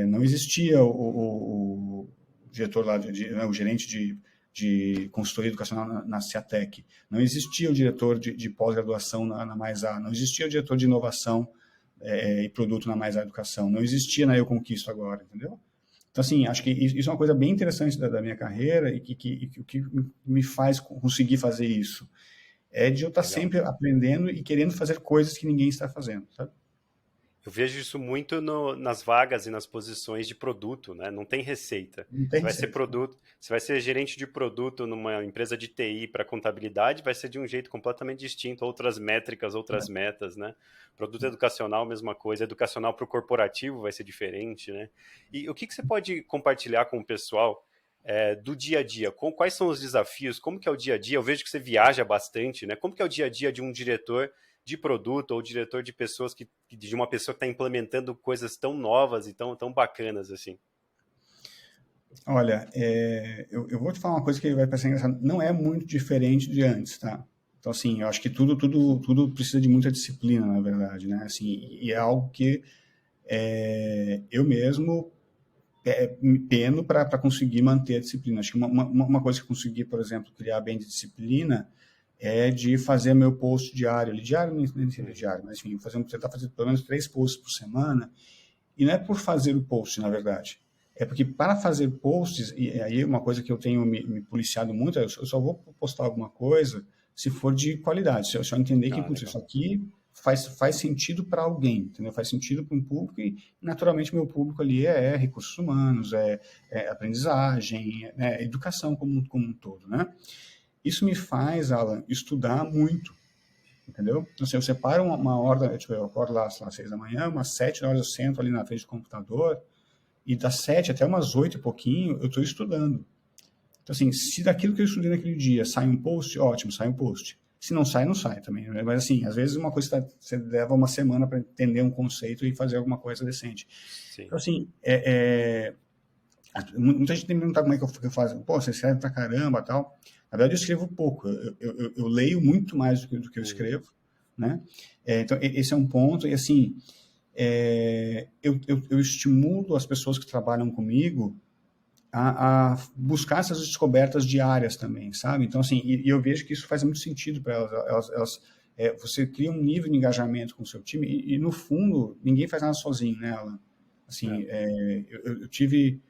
Não existia o diretor lá, o gerente de consultoria educacional na Ciatec. Não existia o diretor de pós-graduação na Mais A. Não existia o diretor de inovação e produto na Mais A Educação. Não existia na Eu Conquisto agora, entendeu? Então, assim, acho que isso é uma coisa bem interessante da minha carreira e que me faz conseguir fazer isso é de eu estar Legal. sempre aprendendo e querendo fazer coisas que ninguém está fazendo, sabe? Eu vejo isso muito nas vagas e nas posições de produto, né? Não tem receita. Não Você tem vai ser receita. produto, você vai ser gerente de produto numa empresa de TI para contabilidade, vai ser de um jeito completamente distinto, outras métricas, outras metas, né? Produto educacional, mesma coisa. Educacional para o corporativo vai ser diferente, né? E o que você pode compartilhar com o pessoal do dia a dia? Quais são os desafios? Como que é o dia a dia? Eu vejo que você viaja bastante, né? Como que é o dia a dia de um diretor de produto ou diretor de pessoas de uma pessoa que está implementando coisas tão novas e tão bacanas assim? Olha, eu vou te falar uma coisa que vai parecer engraçado. Não é muito diferente de antes, tá? Então, assim, eu acho que tudo precisa de muita disciplina, na verdade, né? Assim, e é algo que eu mesmo me peno para conseguir manter a disciplina. Acho que uma coisa que eu consegui, por exemplo, criar bem de disciplina é de fazer meu post diário. Diário nem sempre diário, mas enfim, tentar fazer pelo menos 3 posts por semana. E não é por fazer o post, na verdade. É porque para fazer posts, e aí uma coisa que eu tenho me policiado muito, eu só vou postar alguma coisa se for de qualidade. Se eu entender que, putz, Legal. isso aqui faz sentido para alguém, entendeu? Faz sentido para um público e, naturalmente, meu público ali é recursos humanos, aprendizagem, educação como um todo, né? Isso me faz, Alan, estudar muito, entendeu? Então, assim, eu separo uma hora, eu acordo lá, sei lá, 6 da manhã, umas 7 horas eu sento ali na frente do computador e das 7 até umas 8 e pouquinho eu estou estudando. Então, assim, se daquilo que eu estudei naquele dia sai um post, ótimo, sai um post. Se não sai, não sai também. Mas, assim, às vezes uma coisa você leva uma semana para entender um conceito e fazer alguma coisa decente. Sim. Então, assim, muita gente tem me perguntado como é que eu faço. Pô, você escreve pra caramba e tal. Na verdade, eu escrevo pouco. Eu leio muito mais do que eu escrevo, né? Então, esse é um ponto. E, assim, eu estimulo as pessoas que trabalham comigo a buscar essas descobertas diárias também, sabe? Então, assim, e eu vejo que isso faz muito sentido para elas. Você cria um nível de engajamento com o seu time e, no fundo, ninguém faz nada sozinho, né, Alan? Assim, eu tive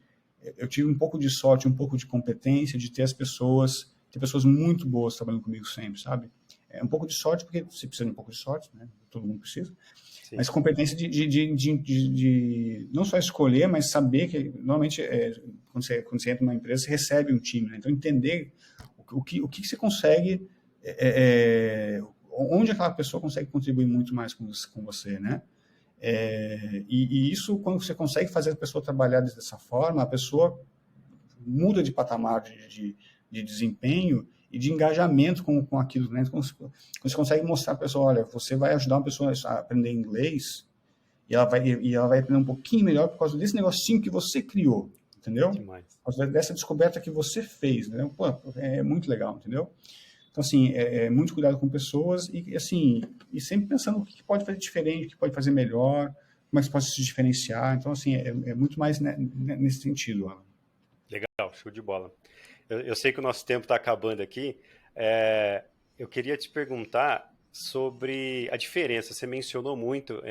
um pouco de sorte, um pouco de competência de ter pessoas muito boas trabalhando comigo sempre, sabe? É um pouco de sorte, porque você precisa de um pouco de sorte, né? Todo mundo precisa. Sim. Mas competência de não só escolher, mas saber que, normalmente, quando você entra numa empresa, você recebe um time, né? Então, entender o que você consegue, onde aquela pessoa consegue contribuir muito mais com você, né? E isso, quando você consegue fazer a pessoa trabalhar dessa forma, a pessoa muda de patamar de desempenho e de engajamento com aquilo, né? Quando você consegue mostrar para a pessoa, olha, você vai ajudar uma pessoa a aprender inglês e ela vai aprender um pouquinho melhor por causa desse negocinho que você criou, entendeu? Demais. Por causa dessa descoberta que você fez, né? Pô, é muito legal, entendeu? Então, assim, muito cuidado com pessoas e, assim, e sempre pensando o que pode fazer diferente, o que pode fazer melhor, como é que você pode se diferenciar. Então, assim, é muito mais nesse sentido, Alan. Legal, show de bola. Eu sei que o nosso tempo está acabando aqui. Eu queria te perguntar sobre a diferença. Você mencionou muito,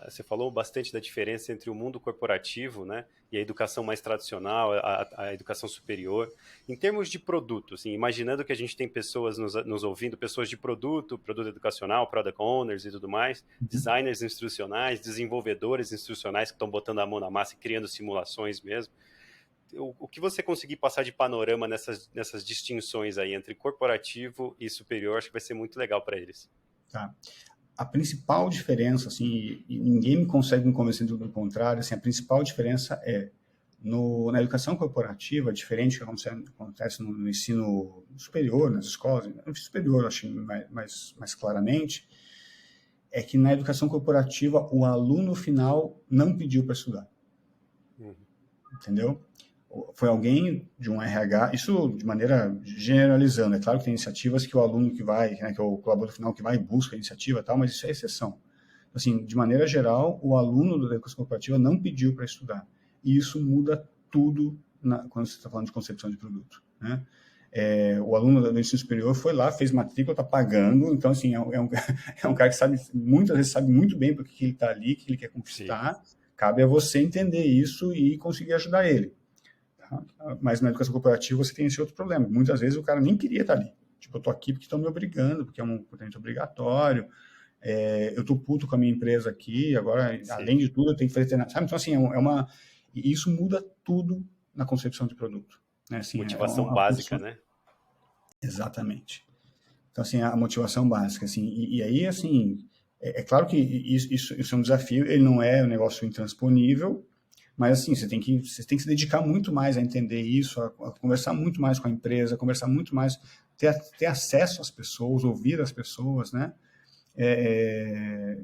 você falou bastante da diferença entre o mundo corporativo, né, e a educação mais tradicional, a educação superior. Em termos de produto, assim, imaginando que a gente tem pessoas nos ouvindo, pessoas de produto educacional, product owners e tudo mais, designers instrucionais, desenvolvedores instrucionais que estão botando a mão na massa e criando simulações mesmo. O que você conseguir passar de panorama nessas distinções aí entre corporativo e superior, acho que vai ser muito legal para eles. Tá. A principal diferença, assim, e ninguém me consegue me convencer do contrário, assim, a principal diferença na educação corporativa, diferente do que acontece no ensino superior, nas escolas, no ensino superior, acho mais claramente, é que na educação corporativa o aluno final não pediu para estudar. Entendeu? Foi alguém de um RH, isso de maneira generalizando, é claro que tem iniciativas que o aluno que vai, né, que é o colaborador final que vai e busca a iniciativa e tal, mas isso é exceção. Assim, de maneira geral, o aluno da educação corporativa não pediu para estudar. E isso muda tudo quando você está falando de concepção de produto, né? O aluno do ensino superior foi lá, fez matrícula, está pagando, então, assim, é um cara que sabe, muitas vezes sabe muito bem para que ele está ali, o que ele quer conquistar. Sim. Cabe a você entender isso e conseguir ajudar ele. Tá? Mas na educação corporativa você tem esse outro problema. Muitas vezes o cara nem queria estar ali. Tipo, eu tô aqui porque estão me obrigando, porque é um comportamento obrigatório, eu tô puto com a minha empresa aqui, agora, sim, além de tudo, eu tenho que fazer treinamento. Sabe? Então, assim, e isso muda tudo na concepção de produto. Né? Assim, motivação básica, né? Exatamente. Então, assim, a motivação básica, assim, e aí, assim, claro que isso é um desafio, ele não é um negócio intransponível, mas, assim, você tem que se dedicar muito mais a entender isso, a conversar muito mais com a empresa, conversar muito mais, ter acesso às pessoas, ouvir as pessoas, né? É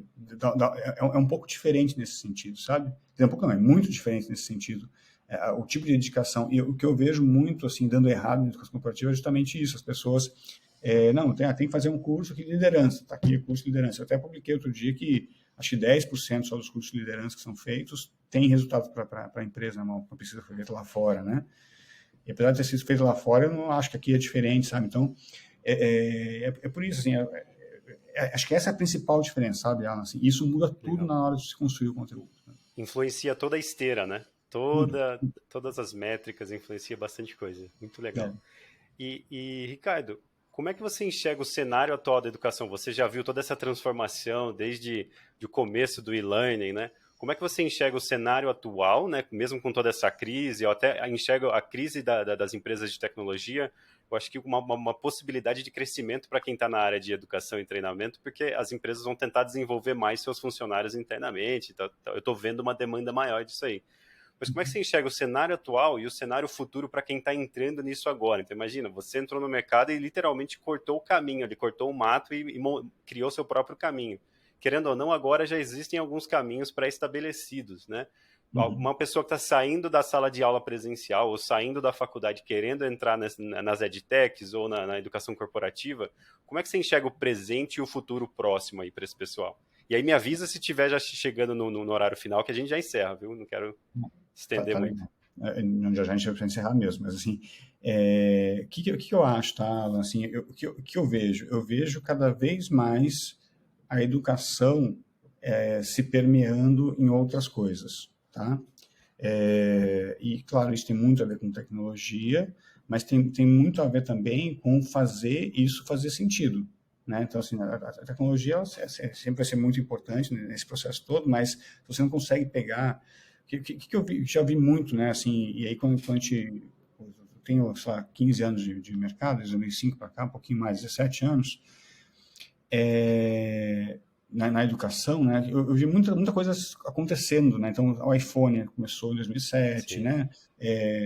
um pouco diferente nesse sentido, sabe? Um pouco não, é muito diferente nesse sentido. O tipo de dedicação, e o que eu vejo muito, assim, dando errado na educação corporativa é justamente isso, as pessoas... não, tem que fazer um curso aqui de liderança. Está aqui o curso de liderança. Eu até publiquei outro dia que acho que 10% só dos cursos de liderança que são feitos tem resultado para a empresa, uma pesquisa foi feita lá fora, né? E apesar de ter sido feita lá fora, eu não acho que aqui é diferente, sabe? Então, é por isso, assim, acho que essa é a principal diferença, sabe, Alan? Assim, isso muda tudo na hora de se construir o conteúdo. Né? Influencia toda a esteira, né? Todas as métricas, influencia bastante coisa. Muito legal. E, Ricardo, como é que você enxerga o cenário atual da educação? Você já viu toda essa transformação desde o começo do e-learning, né? Como é que você enxerga o cenário atual, né? Mesmo com toda essa crise, eu até enxergo a crise das empresas de tecnologia, eu acho que uma possibilidade de crescimento para quem está na área de educação e treinamento, porque as empresas vão tentar desenvolver mais seus funcionários internamente, então eu estou vendo uma demanda maior disso aí. mas como é que você enxerga o cenário atual e o cenário futuro para quem está entrando nisso agora? Então imagina, você entrou no mercado e literalmente cortou o caminho, ele cortou o mato e criou seu próprio caminho. Querendo ou não, agora já existem alguns caminhos pré-estabelecidos, né? Uma pessoa que está saindo da sala de aula presencial ou saindo da faculdade querendo entrar nas edtechs ou na educação corporativa, como é que você enxerga o presente e o futuro próximo aí para esse pessoal? E aí me avisa se estiver já chegando no horário final, que a gente já encerra, viu? Não quero estender muito. Já a gente vai encerrar mesmo, mas assim, o que eu acho, tá, Alan? Assim, o que eu vejo? Eu vejo cada vez mais a educação se permeando em outras coisas, tá? E, claro, isso tem muito a ver com tecnologia, mas tem muito a ver também com fazer isso fazer sentido, né? Então, assim, a tecnologia sempre vai ser muito importante nesse processo todo, mas você não consegue pegar... O que eu já vi muito, né? Assim, e aí, quando a gente... Eu tenho, sei lá, 15 anos de mercado, desde 2005 para cá, um pouquinho mais, 17 anos, na educação, né? Eu vi muita coisa acontecendo, né? Então, o iPhone começou em 2007, sim, né?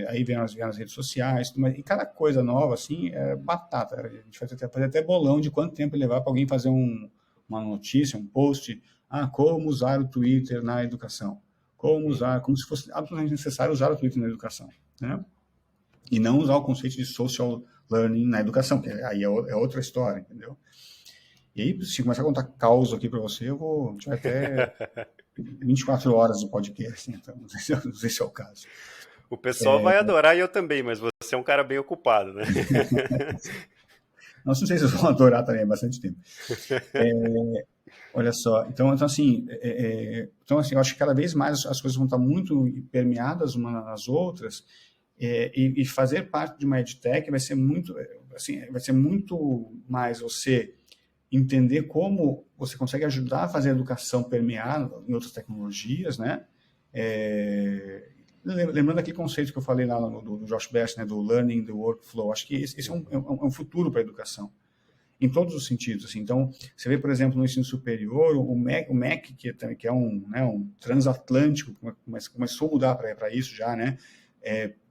Aí vieram as redes sociais, e cada coisa nova, assim, é batata. A gente vai fazer até bolão de quanto tempo levar para alguém fazer uma notícia, um post, como usar o Twitter na educação. Como se fosse absolutamente necessário usar o Twitter na educação, né? E não usar o conceito de social learning na educação, que aí é outra história, entendeu? E aí, se começar a contar causa aqui para você, a gente vai até 24 horas de podcast, então não sei se é o caso. O pessoal vai adorar e eu também, mas você é um cara bem ocupado, né? Não sei se vocês vão adorar também, é bastante tempo. Olha só, então assim, eu acho que cada vez mais as coisas vão estar muito permeadas umas nas outras, e fazer parte de uma edtech vai ser muito mais você entender como você consegue ajudar a fazer a educação permear em outras tecnologias, né? Lembrando aquele conceito que eu falei lá do Josh Best, né, do learning, do workflow, acho que esse é um futuro para a educação, em todos os sentidos. Assim. Então, você vê, por exemplo, no ensino superior, o MEC que é um transatlântico, começou a mudar para isso já, né?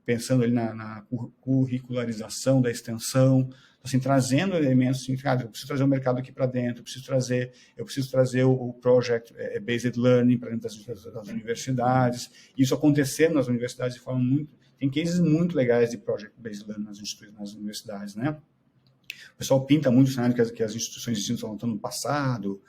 Pensando ali na curricularização da extensão, assim, trazendo elementos, assim, eu preciso trazer o mercado aqui para dentro, eu preciso trazer o Project Based Learning para dentro das universidades, isso acontecendo nas universidades de forma muito... Tem cases muito legais de Project Based Learning nas universidades, né? O pessoal pinta muito o cenário que as instituições de ensino estão lutando no passado,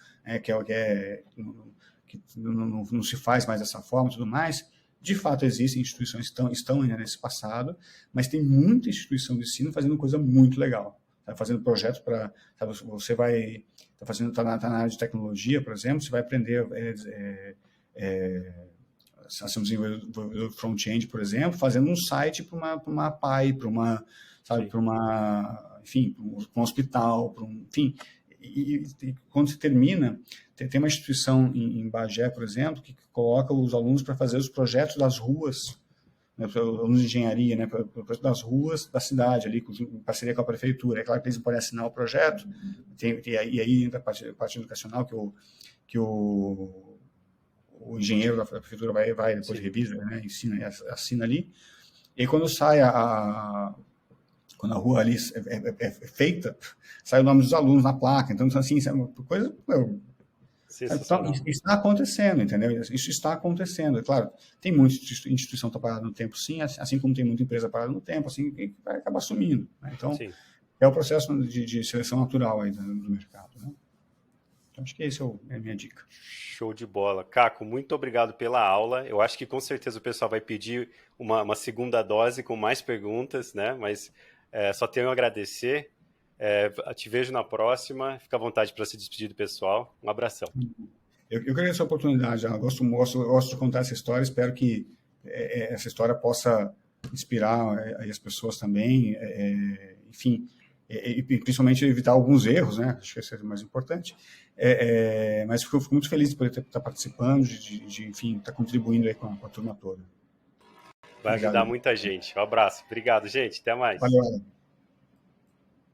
que não se faz mais dessa forma e tudo mais. De fato, existem instituições que estão ainda nesse passado, mas tem muita instituição de ensino fazendo coisa muito legal. Tá fazendo projetos para... Você vai... Está na área de tecnologia, por exemplo, você vai aprender assim, desenvolvedor front-end, por exemplo, fazendo um site para uma API, para um hospital, enfim. E quando você termina, tem uma instituição em Bagé, por exemplo, que coloca os alunos para fazer os projetos das ruas, né, os alunos de engenharia, né, das ruas da cidade, ali, em parceria com a prefeitura. É claro que eles não podem assinar o projeto, e aí entra a parte educacional, que o engenheiro da prefeitura vai depois revisa, né, ensina e assina ali. E aí, quando sai quando a rua ali é feita, sai o nome dos alunos na placa. Então, assim, isso é uma coisa... Então, isso está acontecendo, entendeu? Isso está acontecendo. É claro, tem muita instituição que está parada no tempo, sim, assim como tem muita empresa parada no tempo, assim, que vai acabar sumindo. Né? Então, sim, é o processo de seleção natural aí do mercado. Né? Então, acho que esse é a minha dica. Show de bola. Caco, muito obrigado pela aula. Eu acho que com certeza o pessoal vai pedir uma segunda dose com mais perguntas, né? Mas só tenho a agradecer. Te vejo na próxima. Fica à vontade para se despedir do pessoal. Um abração. Eu agradeço a oportunidade. Eu gosto de contar essa história. Espero que essa história possa inspirar as pessoas também. Enfim, e principalmente evitar alguns erros, né? Acho que isso é o mais importante. Mas fico muito feliz de poder estar participando, enfim, estar contribuindo aí com a turma toda. Vai ajudar muita gente. Um abraço. Obrigado, gente. Até mais. Valeu.